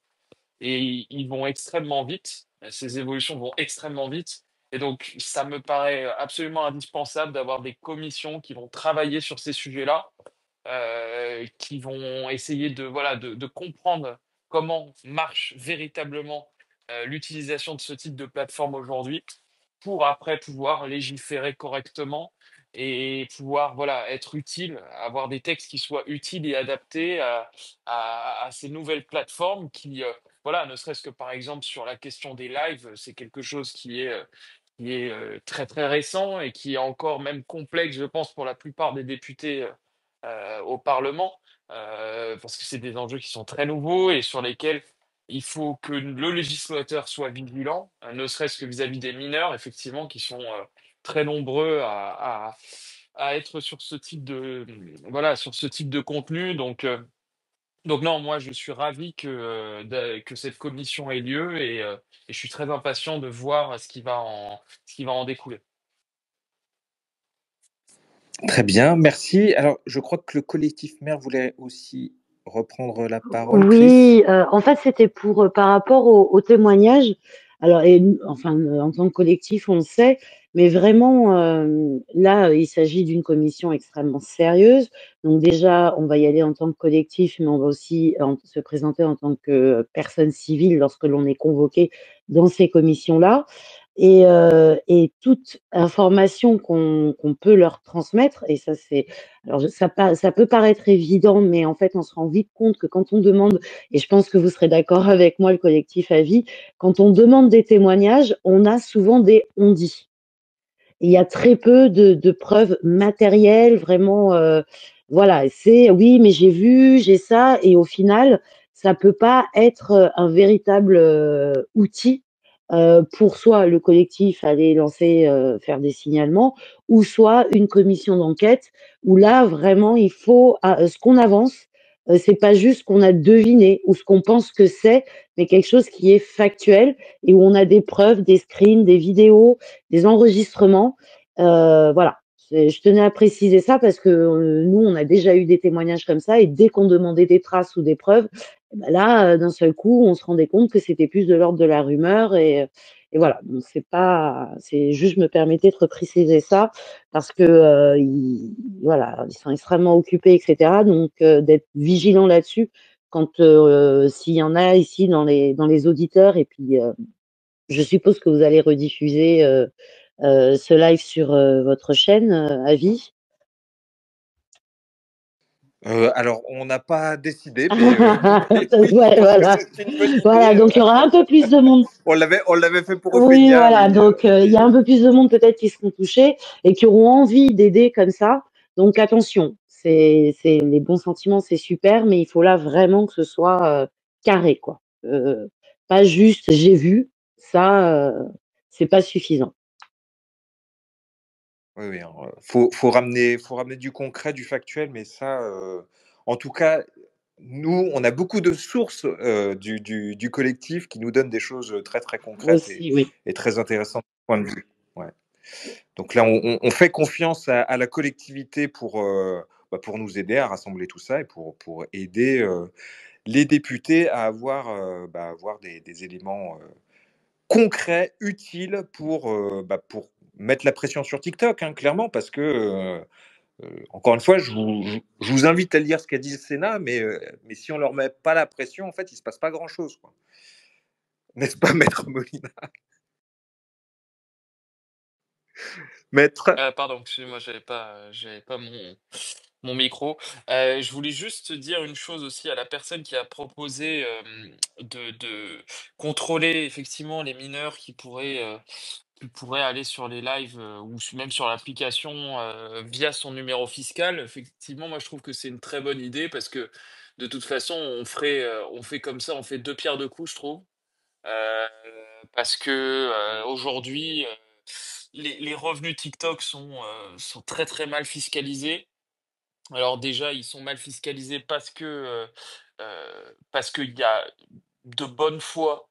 Et ils vont extrêmement vite, ces évolutions vont extrêmement vite. Et donc, ça me paraît absolument indispensable d'avoir des commissions qui vont travailler sur ces sujets-là, qui vont essayer de comprendre comment marche véritablement l'utilisation de ce type de plateforme aujourd'hui pour après pouvoir légiférer correctement et pouvoir être utile, avoir des textes qui soient utiles et adaptés à ces nouvelles plateformes qui, ne serait-ce que par exemple sur la question des lives, c'est quelque chose qui est très très récent et qui est encore même complexe, je pense, pour la plupart des députés au Parlement, parce que c'est des enjeux qui sont très nouveaux et sur lesquels il faut que le législateur soit vigilant, ne serait-ce que vis-à-vis des mineurs, effectivement, qui sont très nombreux à être sur ce type sur ce type de contenu. Donc non, moi je suis ravi que cette commission ait lieu et je suis très impatient de voir ce qui va en découler. Très bien, merci. Alors, je crois que le collectif Mère voulait aussi reprendre la parole. Oui, en fait, c'était pour par rapport au témoignage. Alors, en tant que collectif, on le sait, mais vraiment, là, il s'agit d'une commission extrêmement sérieuse. Donc déjà, on va y aller en tant que collectif, mais on va aussi se présenter en tant que personne civile lorsque l'on est convoqué dans ces commissions-là. Et toute information qu'on peut leur transmettre, et ça c'est, alors ça peut paraître évident, mais en fait on se rend vite compte que quand on demande, et je pense que vous serez d'accord avec moi, le collectif Avis, quand on demande des témoignages, on a souvent des on-dit. Il y a très peu de preuves matérielles, vraiment. Voilà, c'est oui, mais j'ai vu, j'ai ça, et au final, ça peut pas être un véritable outil pour soit le collectif aller lancer, faire des signalements, ou soit une commission d'enquête où là vraiment il faut ce qu'on avance, c'est pas juste ce qu'on a deviné ou ce qu'on pense que c'est, mais quelque chose qui est factuel et où on a des preuves, des screens, des vidéos, des enregistrements. Voilà. Je tenais à préciser ça parce que nous, on a déjà eu des témoignages comme ça et dès qu'on demandait des traces ou des preuves, ben là, d'un seul coup, on se rendait compte que c'était plus de l'ordre de la rumeur et voilà. Donc c'est juste, je me permettais de repréciser ça parce que voilà, ils sont extrêmement occupés, etc. Donc d'être vigilant là-dessus quand s'il y en a ici dans les auditeurs et puis je suppose que vous allez rediffuser ce live sur votre chaîne, Avis. Alors, on n'a pas décidé, mais mais oui, je Ouais, pense que voilà. c'est une bonne idée. Voilà, donc il y aura un peu plus de monde. On l'avait fait pour Oui, Ophélia, voilà. oui. Donc, il y a un peu plus de monde peut-être qui seront touchés et qui auront envie d'aider comme ça. Donc, attention. C'est les bons sentiments, c'est super, mais il faut là vraiment que ce soit carré, quoi. Pas juste j'ai vu. Ça, c'est pas suffisant. Oui, oui, hein, faut ramener du concret, du factuel, mais ça, en tout cas, nous, on a beaucoup de sources du collectif qui nous donnent des choses très, très concrètes Aussi, oui. et très intéressantes de ce point de vue. Ouais. Donc là, on fait confiance à la collectivité pour nous aider à rassembler tout ça et pour aider les députés à avoir des éléments concrets, utiles pour mettre la pression sur TikTok, hein, clairement, parce que, encore une fois, je vous invite à lire ce qu'a dit le Sénat, mais si on leur met pas la pression, en fait, il se passe pas grand-chose, quoi. N'est-ce pas, Maître Molina? Maître? Pardon, excusez-moi, j'avais pas mon micro. Je voulais juste dire une chose aussi à la personne qui a proposé de contrôler effectivement les mineurs qui pourraient aller sur les lives même sur l'application via son numéro fiscal. Effectivement, moi je trouve que c'est une très bonne idée parce que de toute façon, on fait comme ça, on fait deux pierres deux coups, je trouve. Heu, Parce que, aujourd'hui, les revenus TikTok sont très, très mal fiscalisés. Alors déjà, ils sont mal fiscalisés parce qu'il y a de bonne foi,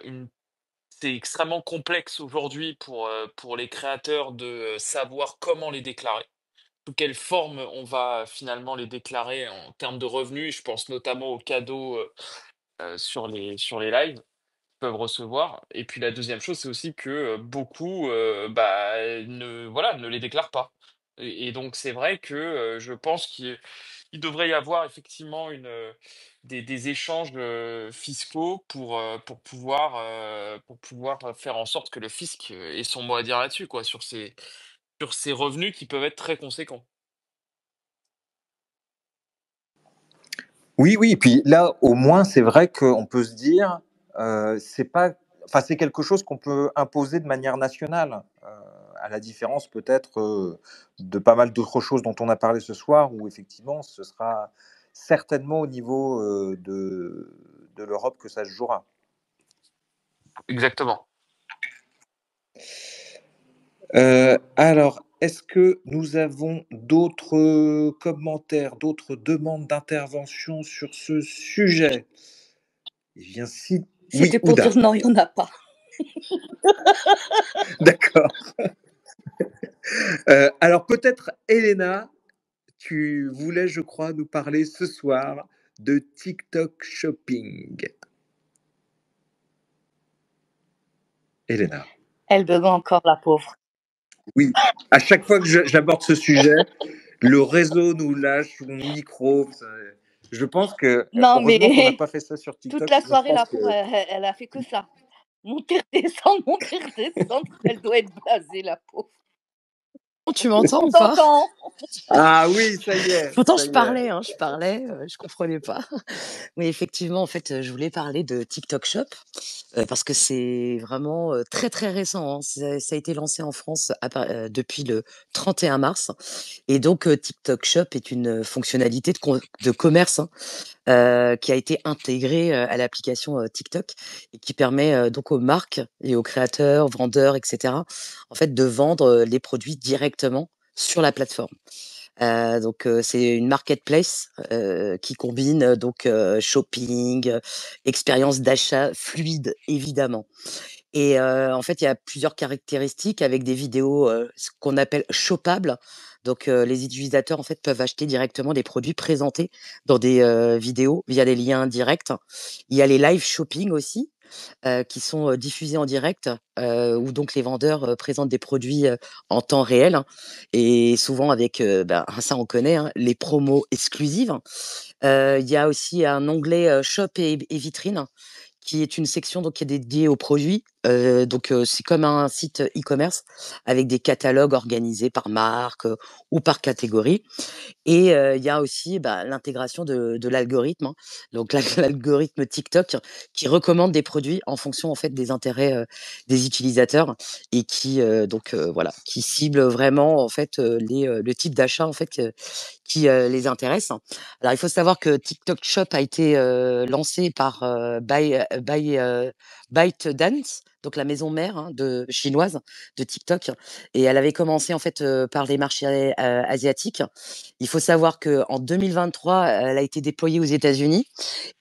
une c'est extrêmement complexe aujourd'hui pour les créateurs de, savoir comment les déclarer. Sous quelle forme on va finalement les déclarer en termes de revenus. Je pense notamment aux cadeaux, sur les lives peuvent recevoir. Et puis la deuxième chose, c'est aussi que, beaucoup, ne les déclarent pas. Et donc c'est vrai que, je pense qu'il devrait y avoir effectivement des échanges, fiscaux pour pouvoir, faire en sorte que le fisc, ait son mot à dire là-dessus quoi, sur ces revenus qui peuvent être très conséquents. Oui, oui, et puis là, au moins, c'est vrai qu'on peut se dire, c'est pas enfin, c'est quelque chose qu'on peut imposer de manière nationale, à la différence peut-être, de pas mal d'autres choses dont on a parlé ce soir où effectivement ce sera certainement au niveau, de l'Europe que ça se jouera. Exactement. Alors, est-ce que nous avons d'autres commentaires, d'autres demandes d'intervention sur ce sujet? Eh bien, si C'était oui, pour Ouda, dire non, il n'y en a pas. d'accord. Alors peut-être, Elena, tu voulais, je crois, nous parler ce soir de TikTok Shopping. Elena. Elle bug encore, la pauvre. Oui, à chaque fois que j'aborde ce sujet, le réseau nous lâche son micro. Je pense que, Non, heureusement qu'on n'a mais pas fait ça sur toute TikTok, la sinon je soirée, pense la que... pauvre, elle a fait que ça. Monter, redescendre, monter, redescendre. Elle doit être blasée, la pauvre. Tu m'entends On ou pas? t'entend. Ah oui, ça y est, Pourtant ça je y est. parlais, hein, je comprenais pas. Mais effectivement, en fait, je voulais parler de TikTok Shop, parce que c'est vraiment, très, très récent, hein. Ça a été lancé en France depuis le 31 mars et donc TikTok Shop est une fonctionnalité de commerce, hein, qui a été intégrée, à l'application, TikTok et qui permet, donc aux marques et aux créateurs, vendeurs et cetera, en fait, de vendre, les produits directement sur la plateforme. Donc c'est une marketplace qui combine shopping, expérience d'achat fluide évidemment. Et en fait, il y a plusieurs caractéristiques avec des vidéos, ce qu'on appelle shoppables. Donc les utilisateurs en fait peuvent acheter directement des produits présentés dans des vidéos via des liens directs. Il y a les live shopping aussi, qui sont diffusés en direct, où donc les vendeurs présentent des produits en temps réel, hein, et souvent avec, ça on connaît, hein, les promos exclusives. Il y a aussi un onglet shop et vitrine qui est une section donc qui est dédiée aux produits. C'est comme un site e-commerce avec des catalogues organisés par marque ou par catégorie. Et il y a aussi, l'intégration de l'algorithme, hein. Donc l'algorithme TikTok qui recommande des produits en fonction, en fait, des intérêts, des utilisateurs et qui cible vraiment, en fait, le type d'achat, en fait, qui les intéresse. Alors il faut savoir que TikTok Shop a été, lancé par, ByteDance, donc la maison mère, hein, chinoise de TikTok, et elle avait commencé, en fait, par les marchés, asiatiques. Il faut savoir qu'en 2023, elle a été déployée aux États-Unis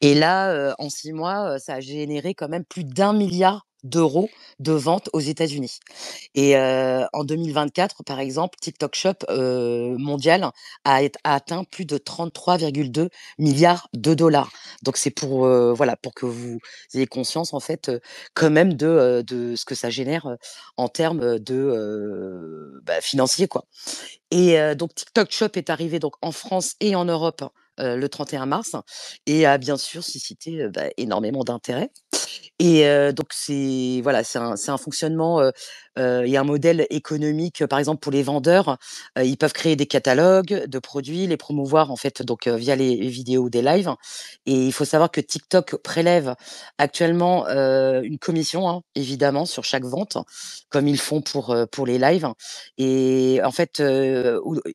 et là, en 6 mois, ça a généré quand même plus d'1 milliard d'euros de ventes aux États-Unis. Et en 2024, par exemple, TikTok Shop, mondial a atteint plus de 33,2 milliards de dollars. Donc c'est pour, pour que vous ayez conscience, en fait, quand même de ce que ça génère, en termes de, financiers, quoi. Et donc TikTok Shop est arrivé donc en France et en Europe, le 31 mars et a bien sûr suscité, énormément d'intérêt. Et donc c'est un fonctionnement, et un modèle économique, par exemple pour les vendeurs, ils peuvent créer des catalogues de produits, les promouvoir en fait donc via les vidéos, des lives. Et il faut savoir que TikTok prélève actuellement, une commission, hein, évidemment sur chaque vente, comme ils font pour les lives. Et en fait,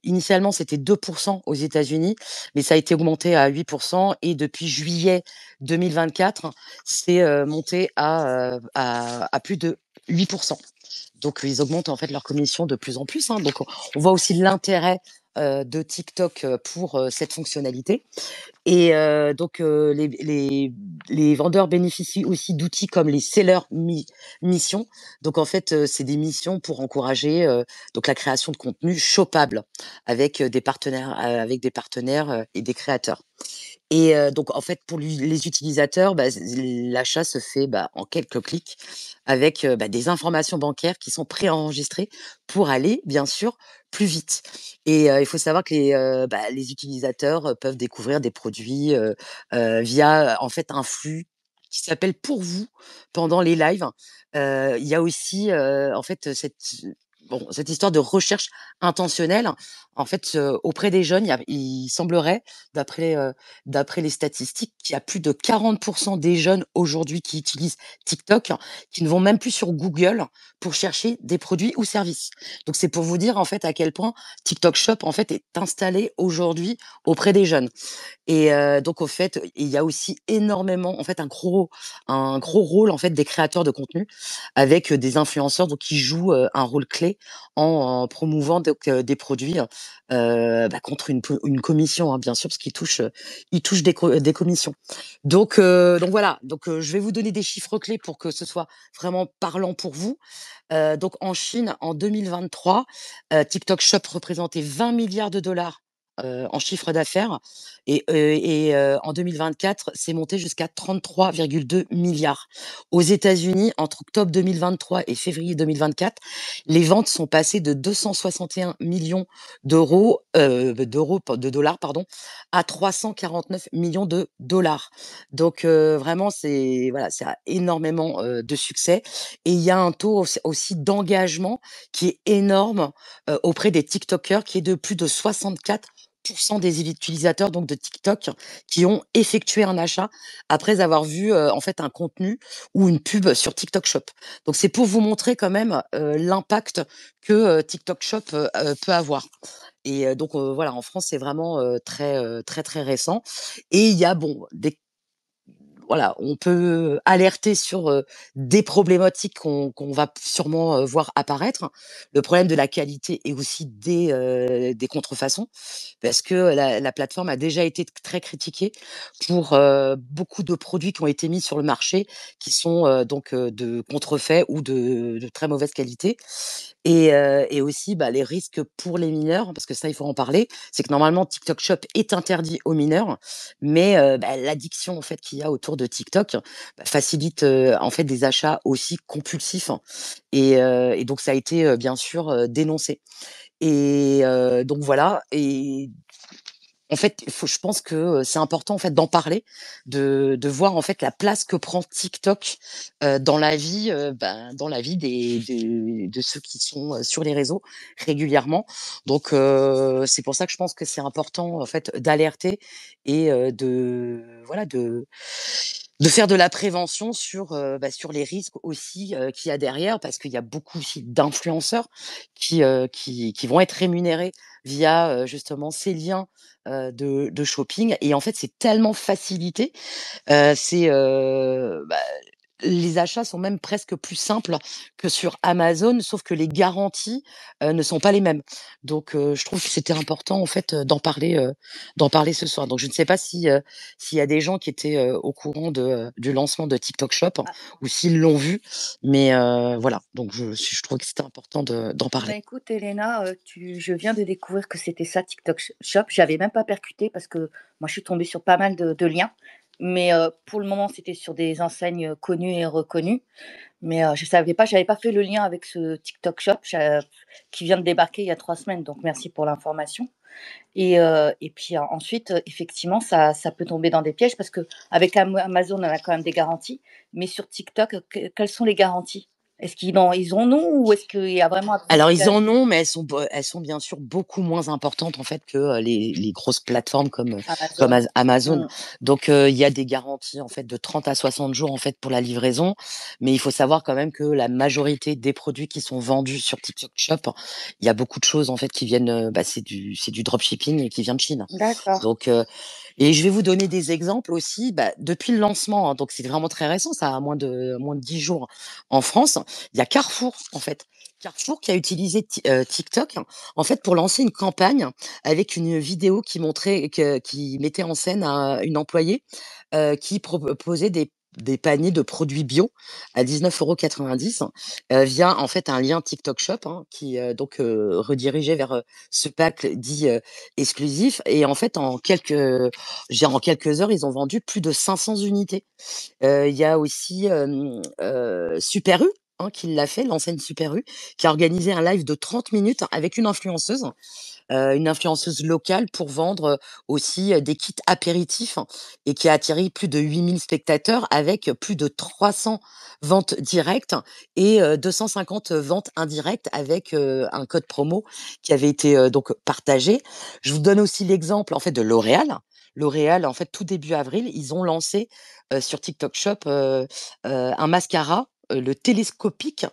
initialement c'était 2 aux États-Unis, mais ça a été augmenté à 8 et depuis juillet 2024, c'est monté à plus de 8. Donc ils augmentent en fait leur commission de plus en plus, hein. Donc on voit aussi l'intérêt de TikTok pour cette fonctionnalité. Et les vendeurs bénéficient aussi d'outils comme les sellers missions. Donc en fait, c'est des missions pour encourager donc la création de contenu shoppable avec des partenaires et des créateurs. Et donc en fait, pour les utilisateurs, l'achat se fait, en quelques clics avec, des informations bancaires qui sont préenregistrées pour aller, bien sûr, plus vite. Et il faut savoir que les utilisateurs, peuvent découvrir des produits, via, en fait, un flux qui s'appelle «Pour vous» pendant les lives. Il y a aussi, en fait, cette histoire de recherche intentionnelle. En fait, auprès des jeunes, il semblerait, d'après, d'après les statistiques, qu'il y a plus de 40 des jeunes aujourd'hui qui utilisent TikTok, qui ne vont même plus sur Google pour chercher des produits ou services. Donc c'est pour vous dire, en fait, à quel point TikTok Shop, en fait, est installé aujourd'hui auprès des jeunes. Et donc au fait, il y a aussi énormément, en fait, un gros rôle, en fait, des créateurs de contenu avec, des influenceurs donc qui jouent, un rôle clé en promouvant donc, des produits, contre une commission, hein, bien sûr, parce qu'ils touchent des commissions. Donc voilà, je vais vous donner des chiffres clés pour que ce soit vraiment parlant pour vous. Donc en Chine, en 2023, TikTok Shop représentait 20 milliards de dollars en chiffre d'affaires et en 2024, c'est monté jusqu'à 33,2 milliards. Aux États-Unis, entre octobre 2023 et février 2024, les ventes sont passées de 261 millions de dollars, pardon, à 349 millions de dollars. Donc vraiment, ça a énormément de succès et il y a un taux aussi d'engagement qui est énorme auprès des TikTokers, qui est de plus de 64 des utilisateurs donc de TikTok qui ont effectué un achat après avoir vu en fait un contenu ou une pub sur TikTok Shop. Donc c'est pour vous montrer quand même l'impact que TikTok Shop peut avoir. Et en France c'est vraiment très très très récent. Et il y a voilà, on peut alerter sur des problématiques qu'on va sûrement voir apparaître. Le problème de la qualité et aussi des contrefaçons, parce que la plateforme a déjà été très critiquée pour beaucoup de produits qui ont été mis sur le marché qui sont donc de contrefaits ou de très mauvaise qualité. Et aussi les risques pour les mineurs, parce que ça, il faut en parler, c'est que normalement TikTok Shop est interdit aux mineurs, mais l'addiction en fait qu'il y a autour de TikTok facilite en fait des achats aussi compulsifs, et donc ça a été bien sûr dénoncé. Et donc voilà. Et en fait, je pense que c'est important en fait d'en parler, de voir en fait la place que prend TikTok dans la vie, dans la vie de ceux qui sont sur les réseaux régulièrement. Donc c'est pour ça que je pense que c'est important en fait d'alerter et de faire de la prévention sur les risques aussi qu'il y a derrière, parce qu'il y a beaucoup aussi d'influenceurs qui vont être rémunérés via justement ces liens de shopping. Et en fait, c'est tellement facilité, c'est les achats sont même presque plus simples que sur Amazon, sauf que les garanties ne sont pas les mêmes. Donc, je trouve que c'était important en fait d'en parler ce soir. Donc, je ne sais pas s'il y a des gens qui étaient au courant du lancement de TikTok Shop ou s'ils l'ont vu, mais voilà. Donc, je trouve que c'était important d'en parler. Écoute, Elena, je viens de découvrir que c'était ça, TikTok Shop. J'avais même pas percuté parce que moi, je suis tombée sur pas mal de liens. Mais pour le moment, c'était sur des enseignes connues et reconnues. Mais je savais pas, j'avais pas fait le lien avec ce TikTok Shop qui vient de débarquer il y a 3 semaines. Donc, merci pour l'information. Et puis ensuite, effectivement, ça peut tomber dans des pièges parce qu'avec Amazon, on a quand même des garanties. Mais sur TikTok, quelles sont les garanties? Est-ce qu'ils ont non, ou est-ce qu'il y a vraiment un Alors, ils public en ont, mais elles sont bien sûr beaucoup moins importantes en fait que les grosses plateformes comme Amazon. Donc, il y a des garanties en fait de 30 à 60 jours en fait pour la livraison, mais il faut savoir quand même que la majorité des produits qui sont vendus sur TikTok Shop, il y a beaucoup de choses en fait qui viennent, c'est du dropshipping et qui vient de Chine. D'accord. Donc, et je vais vous donner des exemples aussi. Depuis le lancement, donc c'est vraiment très récent, ça a moins de 10 jours en France. Il y a Carrefour en fait. Carrefour qui a utilisé TikTok en fait pour lancer une campagne avec une vidéo qui mettait en scène une employée qui proposait des paniers de produits bio à 19,90 € via en fait un lien TikTok Shop qui donc redirigeait vers ce pack dit exclusif. Et en fait en quelques heures ils ont vendu plus de 500 unités. Il y a aussi Super U qui l'a fait, l'enseigne Super U, qui a organisé un live de 30 minutes avec une influenceuse locale pour vendre aussi des kits apéritifs, et qui a attiré plus de 8000 spectateurs avec plus de 300 ventes directes et 250 ventes indirectes avec un code promo qui avait été donc partagé. Je vous donne aussi l'exemple en fait de L'Oréal. L'Oréal, en fait, tout début avril, ils ont lancé sur TikTok Shop un mascara, le télescopique,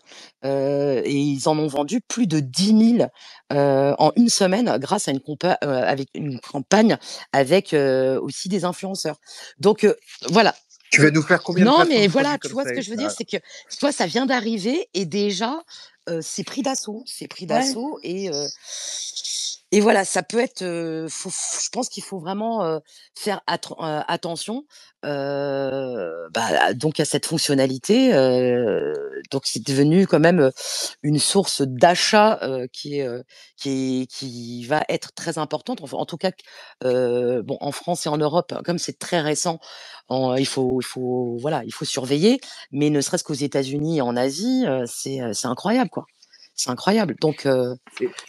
et ils en ont vendu plus de 10 000 en une semaine grâce à avec une campagne avec aussi des influenceurs. Donc voilà. Tu vas nous faire combien de Non, placements mais de voilà, produits tu comme vois ça, ce que je veux dire, Elena? c'est que toi, ça vient d'arriver et déjà, c'est pris d'assaut. Et voilà, ça peut être. Je pense qu'il faut vraiment faire attention donc à cette fonctionnalité. Donc c'est devenu quand même une source d'achat qui va être très importante. En tout cas, en France et en Europe, comme c'est très récent, il faut surveiller. Mais ne serait-ce qu'aux États-Unis et en Asie, c'est incroyable, quoi. C'est incroyable. Donc,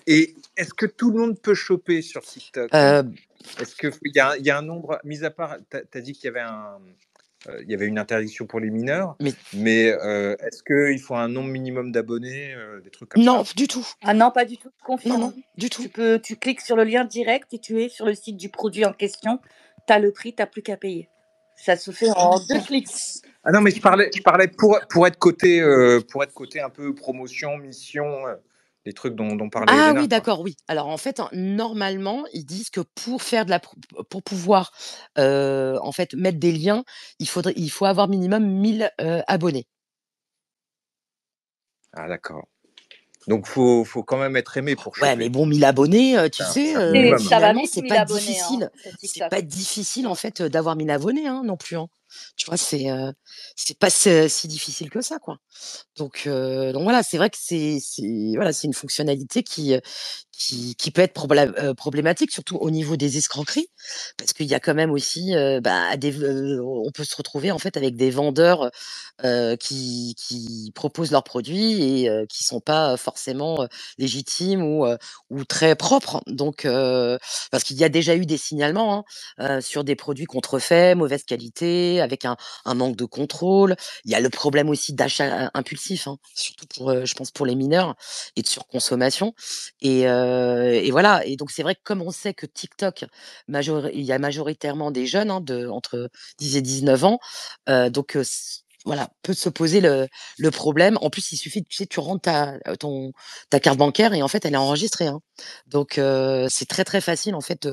Et est-ce que tout le monde peut choper sur TikTok? Est-ce qu'il y a un nombre, mis à part, tu as dit qu'il y avait il y avait une interdiction pour les mineurs, mais est-ce qu'il faut un nombre minimum d'abonnés, des trucs comme ça? Non, du tout. Ah non, pas du tout. Confirme. Non, du tout. Tu cliques sur le lien direct et tu es sur le site du produit en question. Tu as le prix, tu n'as plus qu'à payer. Ça se fait en 2 clics. Ah non, mais je parlais pour être côté un peu promotion, mission. les trucs dont parlait Ah Elena, oui, quoi. d'accord, oui. Alors en fait, normalement, ils disent que pour pouvoir, en fait, mettre des liens, il faut avoir minimum 1000 abonnés. Ah d'accord. Donc faut quand même être aimé pour Ouais, mais choper. bon, 1000 abonnés, tu C'est sais, un minimum. Ça va finalement, vite, c'est 1000 pas abonnés difficile. sur C'est TikTok. pas difficile, en fait, d'avoir 1000 abonnés, hein, non plus, hein. Tu vois, c'est pas si difficile que ça, quoi. Donc voilà, c'est vrai que voilà, c'est une fonctionnalité qui peut être problématique, surtout au niveau des escroqueries. Parce qu'il y a quand même aussi, on peut se retrouver, en fait, avec des vendeurs, qui proposent leurs produits et qui sont pas forcément, légitimes ou très propres. Parce qu'il y a déjà eu des signalements, hein, sur des produits contrefaits, mauvaise qualité, avec un manque de contrôle. Il y a le problème aussi d'achat impulsif, hein, surtout je pense pour les mineurs et de surconsommation et voilà et donc c'est vrai que comme on sait que TikTok, il y a majoritairement des jeunes, hein, entre 10 et 19 ans, voilà, peut se poser le problème. En plus, il suffit, tu sais, tu rentres ta carte bancaire et en fait, elle est enregistrée, hein. C'est très, très facile en fait,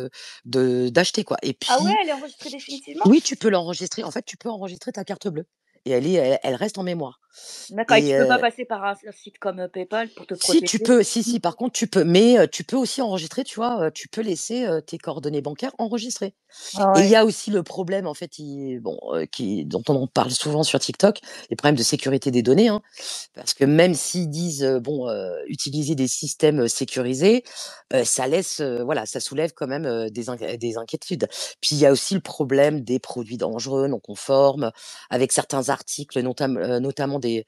d'acheter, quoi et Ah ouais, puis elle est enregistrée définitivement? oui, tu peux l'enregistrer. En fait, tu peux enregistrer ta carte bleue et elle reste en mémoire D'accord, et tu et peux pas passer par un site comme, PayPal pour te si tu protéger? peux, si, par contre tu peux, mais tu peux aussi enregistrer, tu vois? Tu peux laisser, tes coordonnées bancaires enregistrées Ah et il ouais. y a aussi le problème en fait, dont on en parle souvent sur TikTok, les problèmes de sécurité des données, hein. Parce que même s'ils disent, utiliser des systèmes, sécurisés, ça laisse, voilà, ça soulève quand même, des inquiétudes. Puis il y a aussi le problème des produits dangereux, non conformes, avec certains articles, notamment des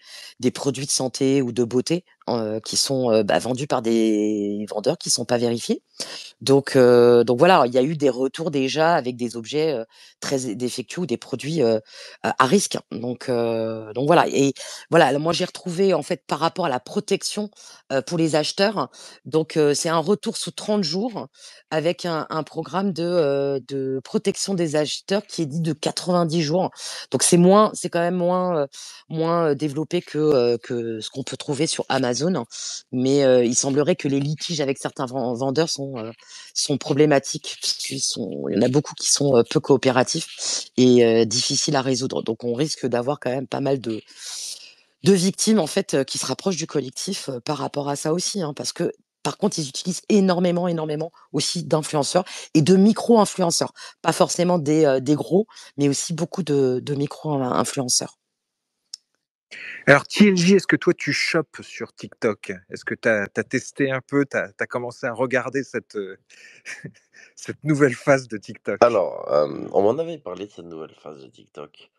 produits de santé ou de beauté, qui sont, vendus par des vendeurs qui sont pas vérifiés. Donc voilà, il y a eu des retours déjà avec des objets, très défectueux ou des produits, à risque. Donc voilà et voilà, moi j'ai retrouvé en fait par rapport à la protection, pour les acheteurs, c'est un retour sous 30 jours avec un programme de protection des acheteurs qui est dit de 90 jours. Donc c'est quand même moins développé que ce qu'on peut trouver sur Amazon. Mais il semblerait que les litiges avec certains vendeurs sont problématiques puisqu'ils sont il y en a beaucoup qui sont, peu coopératifs et difficiles à résoudre. Donc on risque d'avoir quand même pas mal de victimes en fait, qui se rapprochent du collectif, par rapport à ça aussi, hein. Parce que par contre, ils utilisent énormément, énormément aussi d'influenceurs et de micro-influenceurs. Pas forcément des gros, mais aussi beaucoup de micro-influenceurs. Alors TLJ, est-ce que toi tu chopes sur TikTok? Est-ce que tu as testé un peu, tu as commencé à regarder cette nouvelle phase de TikTok? Alors, on m'en avait parlé de cette nouvelle phase de TikTok.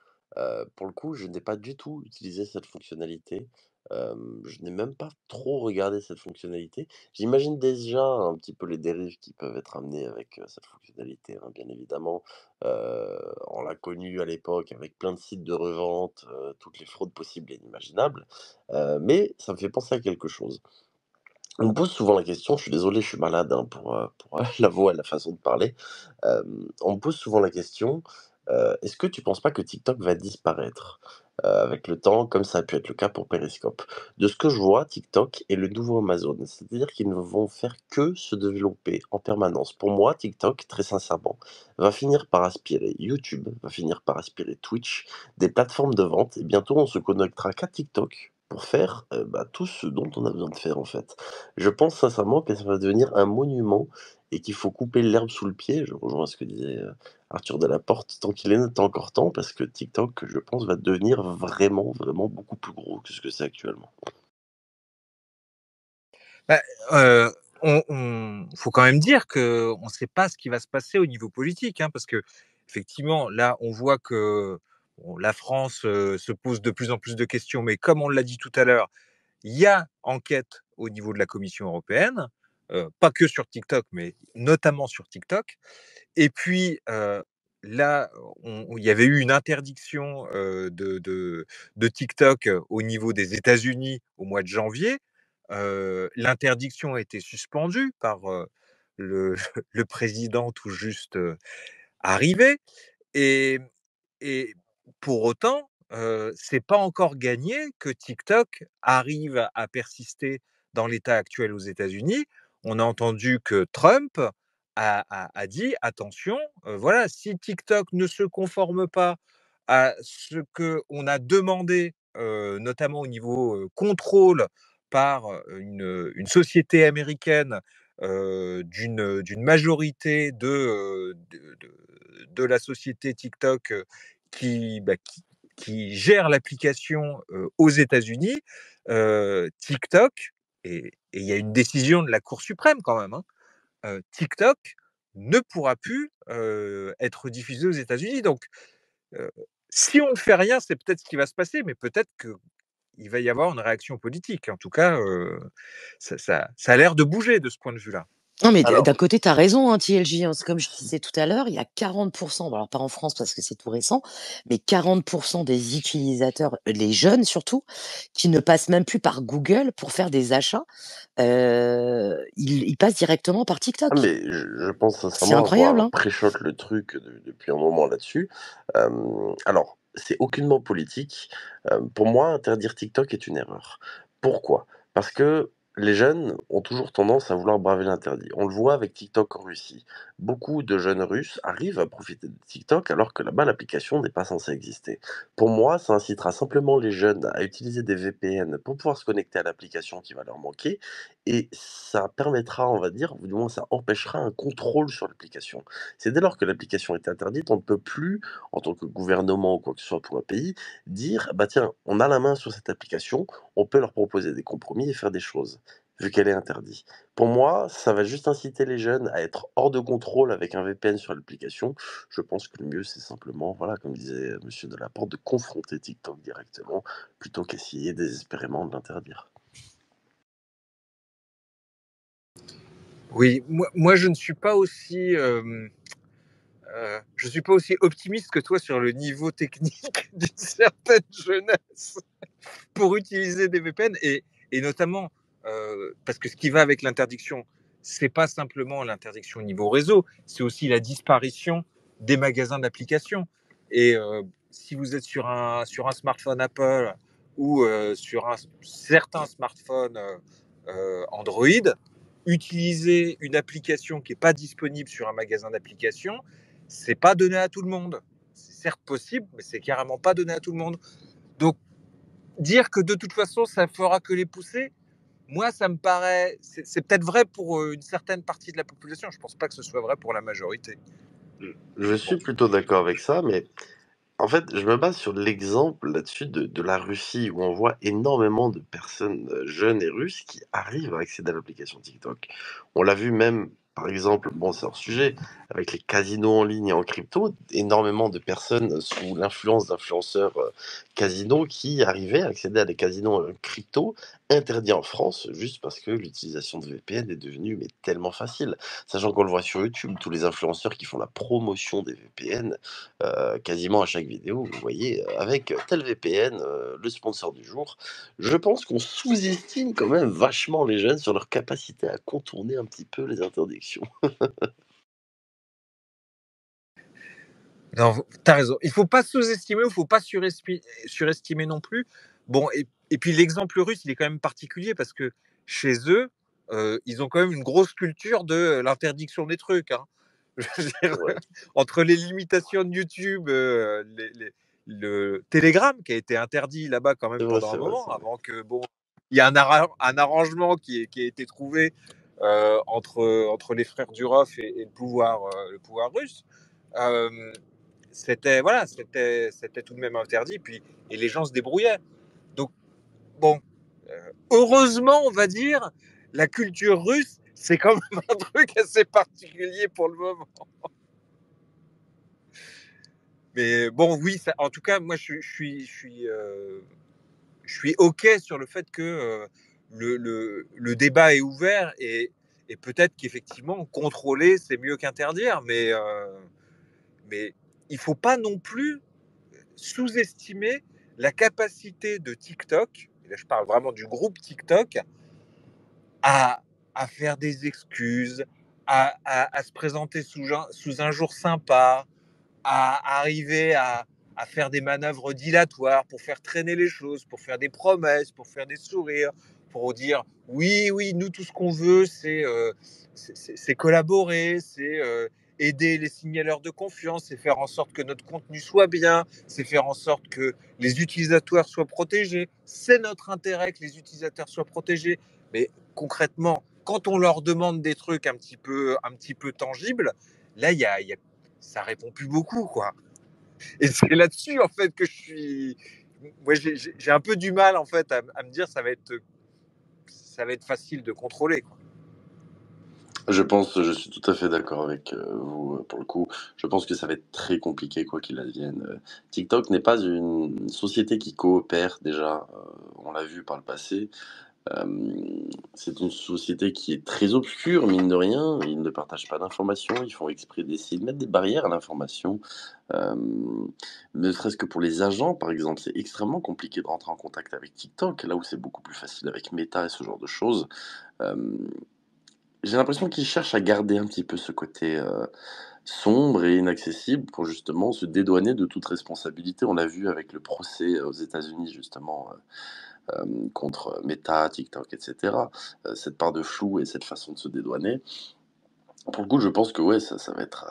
Pour le coup, je n'ai pas du tout utilisé cette fonctionnalité. Je n'ai même pas trop regardé cette fonctionnalité. J'imagine déjà un petit peu les dérives qui peuvent être amenées avec, cette fonctionnalité, hein, bien évidemment. On l'a connu à l'époque avec plein de sites de revente, toutes les fraudes possibles et inimaginables. Mais ça me fait penser à quelque chose. On me pose souvent la question, je suis désolé, je suis malade, hein, pour la voix et la façon de parler. On me pose souvent la question, est-ce que tu penses pas que TikTok va disparaître, avec le temps, comme ça a pu être le cas pour Periscope? De ce que je vois, TikTok est le nouveau Amazon, c'est-à-dire qu'ils ne vont faire que se développer en permanence. Pour moi, TikTok, très sincèrement, va finir par aspirer YouTube, va finir par aspirer Twitch, des plateformes de vente et bientôt on se connectera qu'à TikTok pour faire, tout ce dont on a besoin de faire, en fait. Je pense sincèrement que ça va devenir un monument et qu'il faut couper l'herbe sous le pied. Je rejoins ce que disait, Arthur Delaporte, tant qu'il est encore temps, parce que TikTok, je pense, va devenir vraiment, vraiment beaucoup plus gros que ce que c'est actuellement. Bah, faut quand même dire qu'on ne sait pas ce qui va se passer au niveau politique, hein, parce qu'effectivement, là, on voit que bon, la France se pose de plus en plus de questions, mais comme on l'a dit tout à l'heure, il y a enquête au niveau de la Commission européenne, pas que sur TikTok, mais notamment sur TikTok. Et puis, là, il y avait eu une interdiction de TikTok au niveau des États-Unis au mois de janvier. L'interdiction a été suspendue par le, le président tout juste arrivé. Et, et pour autant, c'est pas encore gagné que TikTok arrive à persister dans l'état actuel aux États-Unis, on a entendu que Trump a dit attention, voilà, si TikTok ne se conforme pas à ce qu'on a demandé, notamment au niveau contrôle par une société américaine d'une majorité de la société TikTok qui gère l'application aux États-Unis, TikTok, et il y a une décision de la Cour suprême quand même, hein, TikTok ne pourra plus être diffusé aux États-Unis. Donc, si on ne fait rien, c'est peut-être ce qui va se passer, mais peut-être qu'il va y avoir une réaction politique. En tout cas, ça a l'air de bouger de ce point de vue-là. Non, mais d'un Alors, côté, tu as raison, hein, TLJ. Hein. C'est comme je disais tout à l'heure, il y a 40%, bon, alors pas en France parce que c'est tout récent, mais 40% des utilisateurs, les jeunes surtout, qui ne passent même plus par Google pour faire des achats. Ils passent directement par ah, TikTok. mais je pense C'est sincèrement incroyable, avoir hein. pré-shot le truc depuis un moment là-dessus. Alors, c'est aucunement politique. Pour moi, interdire TikTok est une erreur. Pourquoi? Parce que les jeunes ont toujours tendance à vouloir braver l'interdit. On le voit avec TikTok en Russie. Beaucoup de jeunes Russes arrivent à profiter de TikTok alors que là-bas, l'application n'est pas censée exister. Pour moi, ça incitera simplement les jeunes à utiliser des VPN pour pouvoir se connecter à l'application qui va leur manquer et ça permettra, on va dire, ou du moins ça empêchera un contrôle sur l'application. C'est dès lors que l'application est interdite, on ne peut plus, en tant que gouvernement ou quoi que ce soit pour un pays, dire bah tiens, on a la main sur cette application, on peut leur proposer des compromis et faire des choses, vu qu'elle est interdite. Pour moi, ça va juste inciter les jeunes à être hors de contrôle avec un VPN sur l'application. Je pense que le mieux, c'est simplement, voilà, comme disait Monsieur Delaporte, de confronter TikTok directement plutôt qu'essayer désespérément de l'interdire. Oui, moi je ne suis pas aussi je suis pas aussi optimiste que toi sur le niveau technique d'une certaine jeunesse pour utiliser des VPN et notamment parce que ce qui va avec l'interdiction, c'est pas simplement l'interdiction au niveau réseau, c'est aussi la disparition des magasins d'applications. Et si vous êtes sur un smartphone Apple ou sur un certain smartphone Android, utiliser une application qui n'est pas disponible sur un magasin d'applications, c'est pas donné à tout le monde. C'est certes possible, mais c'est carrément pas donné à tout le monde. Donc, dire que de toute façon, ça fera que les pousser, moi, ça me paraît. C'est peut-être vrai pour une certaine partie de la population. Je ne pense pas que ce soit vrai pour la majorité. Je suis plutôt d'accord avec ça, mais en fait, je me base sur l'exemple là-dessus de la Russie, où on voit énormément de personnes jeunes et russes qui arrivent à accéder à l'application TikTok. On l'a vu même, par exemple, bon, c'est hors sujet, avec les casinos en ligne et en crypto, énormément de personnes sous l'influence d'influenceurs casinos qui arrivaient à accéder à des casinos crypto interdits en France, juste parce que l'utilisation de VPN est devenue mais, tellement facile. Sachant qu'on le voit sur YouTube, tous les influenceurs qui font la promotion des VPN, quasiment à chaque vidéo, vous voyez, avec tel VPN, le sponsor du jour. Je pense qu'on sous-estime quand même vachement les jeunes sur leur capacité à contourner un petit peu les interdictions. Non, tu as raison. Il ne faut pas sous-estimer, il ne faut pas surestimer non plus. Bon, et puis l'exemple russe, il est quand même particulier parce que chez eux, ils ont quand même une grosse culture de l'interdiction des trucs, hein. Je veux dire, Ouais. entre les limitations de YouTube, le Telegram qui a été interdit là-bas quand même C'est vrai, pendant un c'est vrai, moment, c'est vrai. avant que bon, il y a un arrangement qui a été trouvé entre les frères Durov et le pouvoir russe. Euh, c'était tout de même interdit, puis et les gens se débrouillaient. Donc bon, heureusement, on va dire, la culture russe, c'est quand même un truc assez particulier pour le moment. Mais bon, oui, en tout cas, moi, je suis OK sur le fait que le débat est ouvert et peut-être qu'effectivement, contrôler, c'est mieux qu'interdire, mais il ne faut pas non plus sous-estimer la capacité de TikTok, et là je parle vraiment du groupe TikTok, à, à faire des excuses, à se présenter sous un jour sympa, à arriver à faire des manœuvres dilatoires pour faire traîner les choses, pour faire des promesses, pour faire des sourires, pour dire oui, oui, nous, tout ce qu'on veut, c'est collaborer, c'est aider les signaleurs de confiance, c'est faire en sorte que notre contenu soit bien, c'est faire en sorte que les utilisateurs soient protégés. C'est notre intérêt que les utilisateurs soient protégés. Mais concrètement, quand on leur demande des trucs un petit peu tangibles, là, ça répond plus beaucoup, quoi. Et c'est là-dessus, en fait, que je suis. Moi, j'ai un peu du mal, en fait, à me dire ça va être facile de contrôler, quoi. Je suis tout à fait d'accord avec vous pour le coup. Je pense que ça va être très compliqué quoi qu'il advienne. TikTok n'est pas une société qui coopère déjà, on l'a vu par le passé. C'est une société qui est très obscure, mine de rien. Ils ne partagent pas d'informations, ils font exprès d'essayer de mettre des barrières à l'information. Ne serait-ce que pour les agents, par exemple, c'est extrêmement compliqué de rentrer en contact avec TikTok, là où c'est beaucoup plus facile avec Meta et ce genre de choses. J'ai l'impression qu'ils cherchent à garder un petit peu ce côté, sombre et inaccessible pour justement se dédouaner de toute responsabilité. On l'a vu avec le procès aux États-Unis justement, contre Meta, TikTok et cetera. Cette part de flou et cette façon de se dédouaner. Pour le coup, je pense que ouais, ça va être,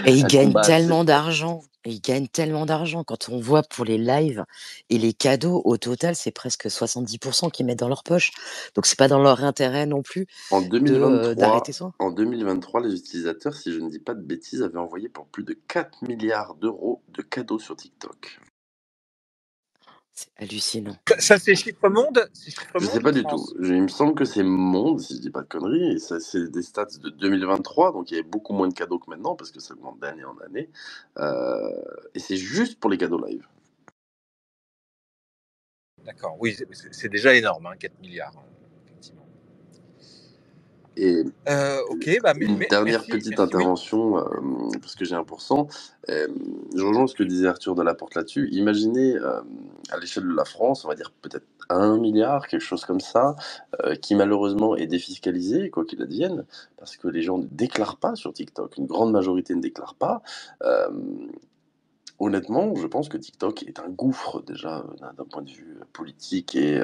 Et ils un gagnent combat assez tellement d'argent. Et ils gagnent tellement d'argent. Quand on voit pour les lives et les cadeaux, au total, c'est presque 70% qu'ils mettent dans leur poche. Donc c'est pas dans leur intérêt non plus En d'arrêter 2023 ça. en 2023, les utilisateurs, si je ne dis pas de bêtises, avaient envoyé pour plus de 4 milliards d'euros de cadeaux sur TikTok. C'est hallucinant. Ça, c'est chiffre monde? C'est chiffre Je sais monde pas ou du tout. France? Il me semble que c'est Monde, si je dis pas de conneries, et ça, c'est des stats de 2023, donc il y avait beaucoup moins de cadeaux que maintenant, parce que ça augmente d'année en année. Et c'est juste pour les cadeaux live. D'accord, oui, c'est déjà énorme, hein, 4 milliards, effectivement. Et Ok, bah, une dernière merci, petite merci, oui. intervention, parce que j'ai 1%. Je rejoins ce que disait Arthur Delaporte là-dessus. Imaginez, à l'échelle de la France, on va dire peut-être 1 milliard, quelque chose comme ça, qui malheureusement est défiscalisé, quoi qu'il advienne, parce que les gens ne déclarent pas sur TikTok. Une grande majorité ne déclare pas. Honnêtement, je pense que TikTok est un gouffre déjà, d'un point de vue politique et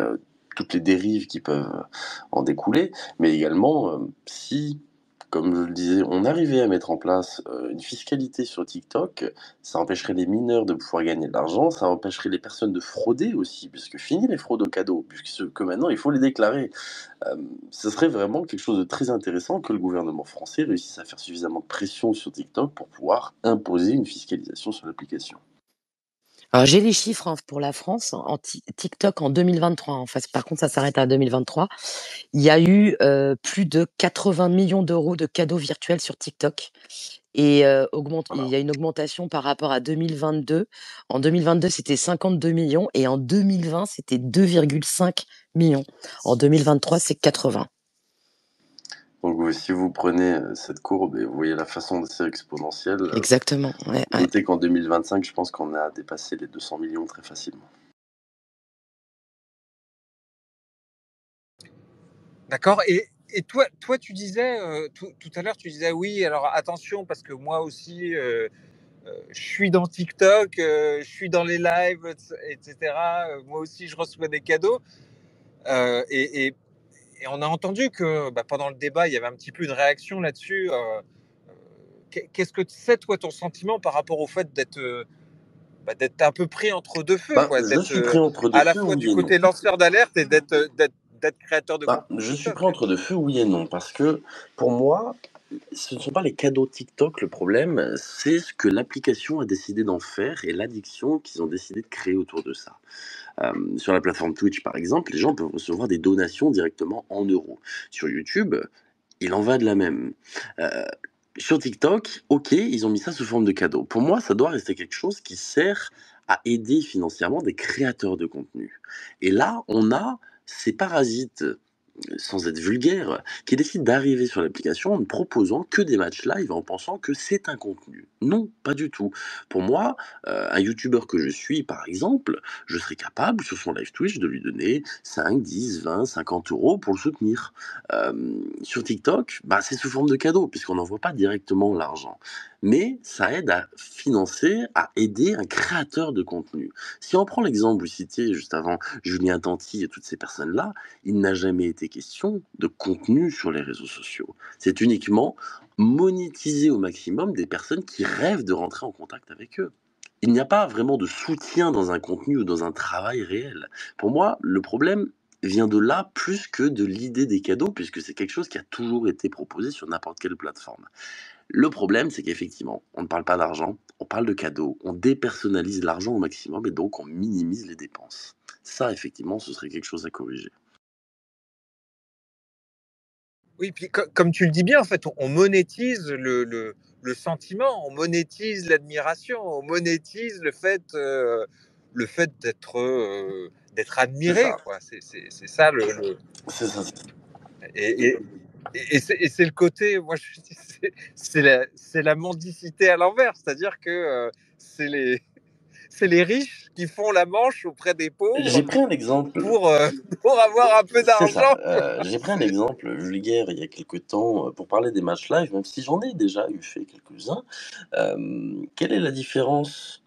toutes les dérives qui peuvent en découler. Mais également, si, comme je le disais, on arrivait à mettre en place, une fiscalité sur TikTok, ça empêcherait les mineurs de pouvoir gagner de l'argent, ça empêcherait les personnes de frauder aussi, puisque fini les fraudes aux cadeaux, puisque maintenant il faut les déclarer. Ce serait vraiment quelque chose de très intéressant que le gouvernement français réussisse à faire suffisamment de pression sur TikTok pour pouvoir imposer une fiscalisation sur l'application. Alors j'ai les chiffres hein, pour la France en TikTok en 2023. En fait, par contre, ça s'arrête à 2023. Il y a eu plus de 80 millions d'euros de cadeaux virtuels sur TikTok. Et il y a une augmentation par rapport à 2022. En 2022, c'était 52 millions et en 2020, c'était 2,5 millions. En 2023, c'est 80. Donc si vous prenez, cette courbe et vous voyez la façon dont c'est exponentiel, Exactement, ouais. notez qu'en 2025, je pense qu'on a dépassé les 200 millions très facilement. D'accord. Et toi, tu disais tout à l'heure, tu disais oui, alors attention, parce que moi aussi, je suis dans TikTok, je suis dans les lives, etc. Moi aussi, je reçois des cadeaux. Et on a entendu que pendant le débat, il y avait un petit peu une réaction là-dessus. Qu'est-ce que c'est, toi, ton sentiment par rapport au fait d'être un peu pris entre deux feux, quoi, Je d'être suis pris entre deux à la feux, fois oui du et non. côté lanceur d'alerte et d'être créateur de contenu Je suis TikTok. pris entre deux feux, oui et non, parce que pour moi, ce ne sont pas les cadeaux TikTok le problème, c'est ce que l'application a décidé d'en faire et l'addiction qu'ils ont décidé de créer autour de ça. Sur la plateforme Twitch, par exemple, les gens peuvent recevoir des donations directement en euros. Sur YouTube, il en va de la même. Heu, sur TikTok, OK, ils ont mis ça sous forme de cadeau. Pour moi, ça doit rester quelque chose qui sert à aider financièrement des créateurs de contenu. Et là, on a ces parasites, sans être vulgaire, qui décident d'arriver sur l'application en ne proposant que des matchs live en pensant que c'est un contenu. Non, pas du tout. Pour moi, un youtubeur que je suis, par exemple, je serais capable, sur son live Twitch, de lui donner 5, 10, 20, 50 euros pour le soutenir. Sur TikTok, c'est sous forme de cadeau, puisqu'on n'envoie pas directement l'argent. mais ça aide à financer, à aider un créateur de contenu. Si on prend l'exemple, vous citiez juste avant Julien Tanti et toutes ces personnes-là, il n'a jamais été question de contenu sur les réseaux sociaux. C'est uniquement monétiser au maximum des personnes qui rêvent de rentrer en contact avec eux. Il n'y a pas vraiment de soutien dans un contenu ou dans un travail réel. Pour moi, le problème vient de là plus que de l'idée des cadeaux, puisque c'est quelque chose qui a toujours été proposé sur n'importe quelle plateforme. Le problème, c'est qu'effectivement, on ne parle pas d'argent, on parle de cadeaux, on dépersonnalise l'argent au maximum et donc on minimise les dépenses. Ça, effectivement, ce serait quelque chose à corriger. Oui, puis comme tu le dis bien, en fait, on monétise le sentiment, on monétise l'admiration, on monétise le fait d'être C'est admiré, ça. quoi. C'est ça C'est ça. et, c'est le côté, moi je dis, c'est la mendicité à l'envers, c'est-à-dire que c'est les riches qui font la manche auprès des pauvres J'ai pris un exemple. pour avoir un peu C'est ça. d'argent. J'ai pris un exemple vulgaire il y a quelques temps pour parler des matchs live, même si j'en ai déjà eu fait quelques-uns. Quelle est la différence?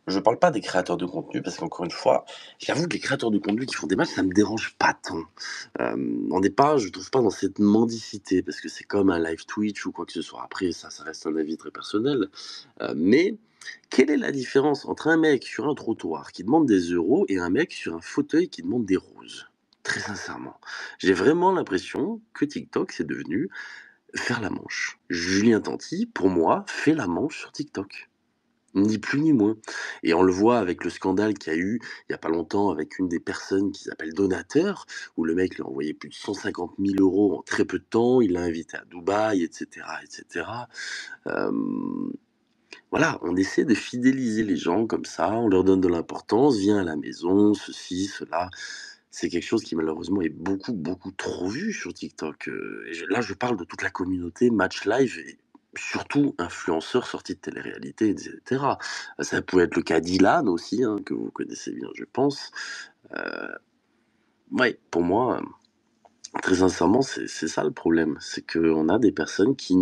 Je parle pas des créateurs de contenu parce qu'encore une fois, j'avoue que les créateurs de contenu qui font des matchs, ça me dérange pas tant. On n'est pas, je trouve pas dans cette mendicité parce que c'est comme un live Twitch ou quoi que ce soit. Après, ça reste un avis très personnel. Mais quelle est la différence entre un mec sur un trottoir qui demande des euros et un mec sur un fauteuil qui demande des roses? Très sincèrement, j'ai vraiment l'impression que TikTok, c'est devenu faire la manche. Julien Tanti, pour moi, fait la manche sur TikTok. Ni plus ni moins. Et on le voit avec le scandale qu'il y a eu il y a pas longtemps avec une des personnes qui s'appelle Donateur, où le mec lui a envoyé plus de 150 000 euros en très peu de temps, il l'a invité à Dubaï, etc., etc. Euh, voilà, on essaie de fidéliser les gens comme ça, on leur donne de l'importance, viens à la maison, ceci, cela. C'est quelque chose qui malheureusement est beaucoup, beaucoup trop vu sur TikTok. Là, je parle de toute la communauté Match Live et surtout influenceurs sortis de télé-réalité, etc. Ça pouvait être le cas d'Ilan aussi, hein, que vous connaissez bien, je pense. Euh, ouais, pour moi, très sincèrement, c'est ça le problème. C'est qu'on a des personnes qui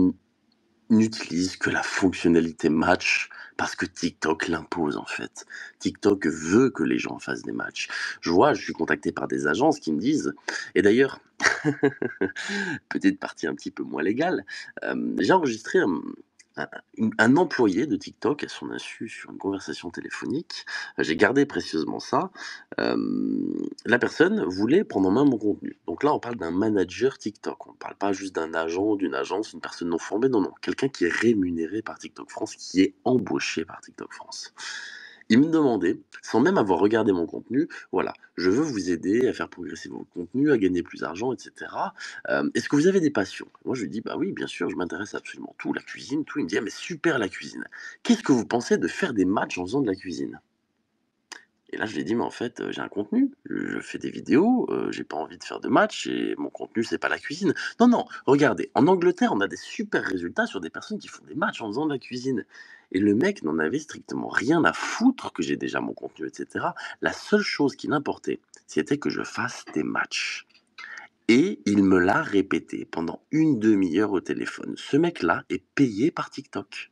n'utilise que la fonctionnalité match parce que TikTok l'impose en fait. TikTok veut que les gens fassent des matchs. Je suis contacté par des agences qui me disent, et d'ailleurs, petite partie un petit peu moins légale, j'ai enregistré un employé de TikTok à son insu sur une conversation téléphonique. J'ai gardé précieusement ça. Euh, la personne voulait prendre en main mon contenu. Donc là, on parle d'un manager TikTok. On ne parle pas juste d'un agent, d'une agence, une personne non formée. Non, non. Quelqu'un qui est rémunéré par TikTok France, qui est embauché par TikTok France. Il me demandait, sans même avoir regardé mon contenu, voilà, je veux vous aider à faire progresser votre contenu, à gagner plus d'argent, etc. Est-ce que vous avez des passions? Moi, je lui dis, bah oui, bien sûr, je m'intéresse à absolument tout, la cuisine, tout. Il me dit, ah, mais super la cuisine. Qu'est-ce que vous pensez de faire des matchs en faisant de la cuisine? Et là, je lui ai dit: «Mais en fait, j'ai un contenu, je fais des vidéos, j'ai pas envie de faire de match et mon contenu, c'est pas la cuisine». «Non, non, regardez, en Angleterre, on a des super résultats sur des personnes qui font des matchs en faisant de la cuisine». Et le mec n'en avait strictement rien à foutre que j'ai déjà mon contenu et cetera. La seule chose qui l'importait, c'était que je fasse des matchs. Et il me l'a répété pendant une demi-heure au téléphone. Ce mec-là est payé par TikTok.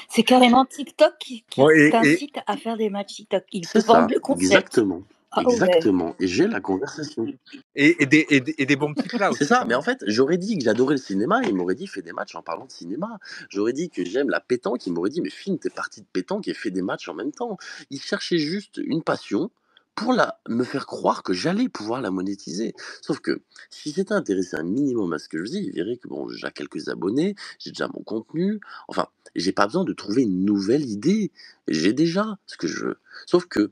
C'est carrément TikTok qui Bon, t'incite à faire des matchs TikTok. Ils te C'est vendent ça, le concept. exactement, Ah ouais. exactement. Et j'ai la conversation. et des bons petits plats C'est aussi, ça, quand mais en même. fait, j'aurais dit que j'adorais le cinéma, il m'aurait dit fais des matchs en parlant de cinéma. J'aurais dit que j'aime la pétanque, il m'aurait dit mais filme tes parties de pétanque et fais des matchs en même temps. Il cherchait juste une passion pour me faire croire que j'allais pouvoir la monétiser. Sauf que si s'était intéressé un minimum à ce que je dis, il verrait que bon, j'ai quelques abonnés, j'ai déjà mon contenu, enfin, j'ai pas besoin de trouver une nouvelle idée. J'ai déjà ce que je veux. Sauf que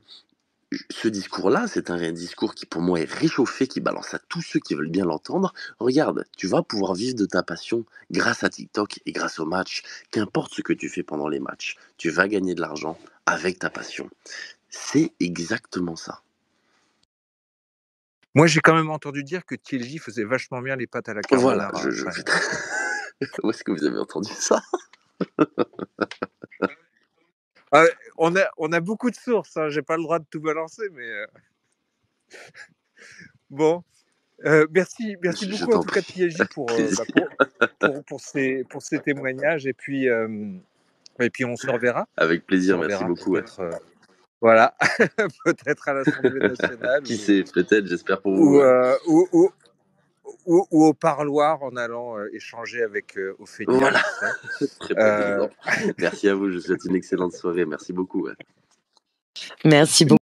ce discours-là, c'est un discours qui pour moi est réchauffé, qui balance à tous ceux qui veulent bien l'entendre. Regarde, tu vas pouvoir vivre de ta passion grâce à TikTok et grâce aux matchs. Qu'importe ce que tu fais pendant les matchs, tu vas gagner de l'argent avec ta passion. C'est exactement ça. Moi, j'ai quand même entendu dire que TLJ faisait vachement bien les pâtes à la Voilà, carbonara après. Où est-ce que vous avez entendu ça? On a beaucoup de sources, hein, j'ai pas le droit de tout balancer, mais bon. Merci Je beaucoup en t'en tout cas prie, PLJ pour, plaisir. pour ces témoignages et puis on se reverra. Avec On se plaisir, merci reverra beaucoup. Ouais. peut-être, voilà, peut-être à l'Assemblée nationale Qui sait, peut-être, j'espère pour vous. ou, Ouais. ou au parloir en allant échanger avec Ophélia, Voilà, qui sait. très bon exemple. Merci à vous, je vous souhaite une excellente soirée. Merci beaucoup. Ouais. Merci beaucoup.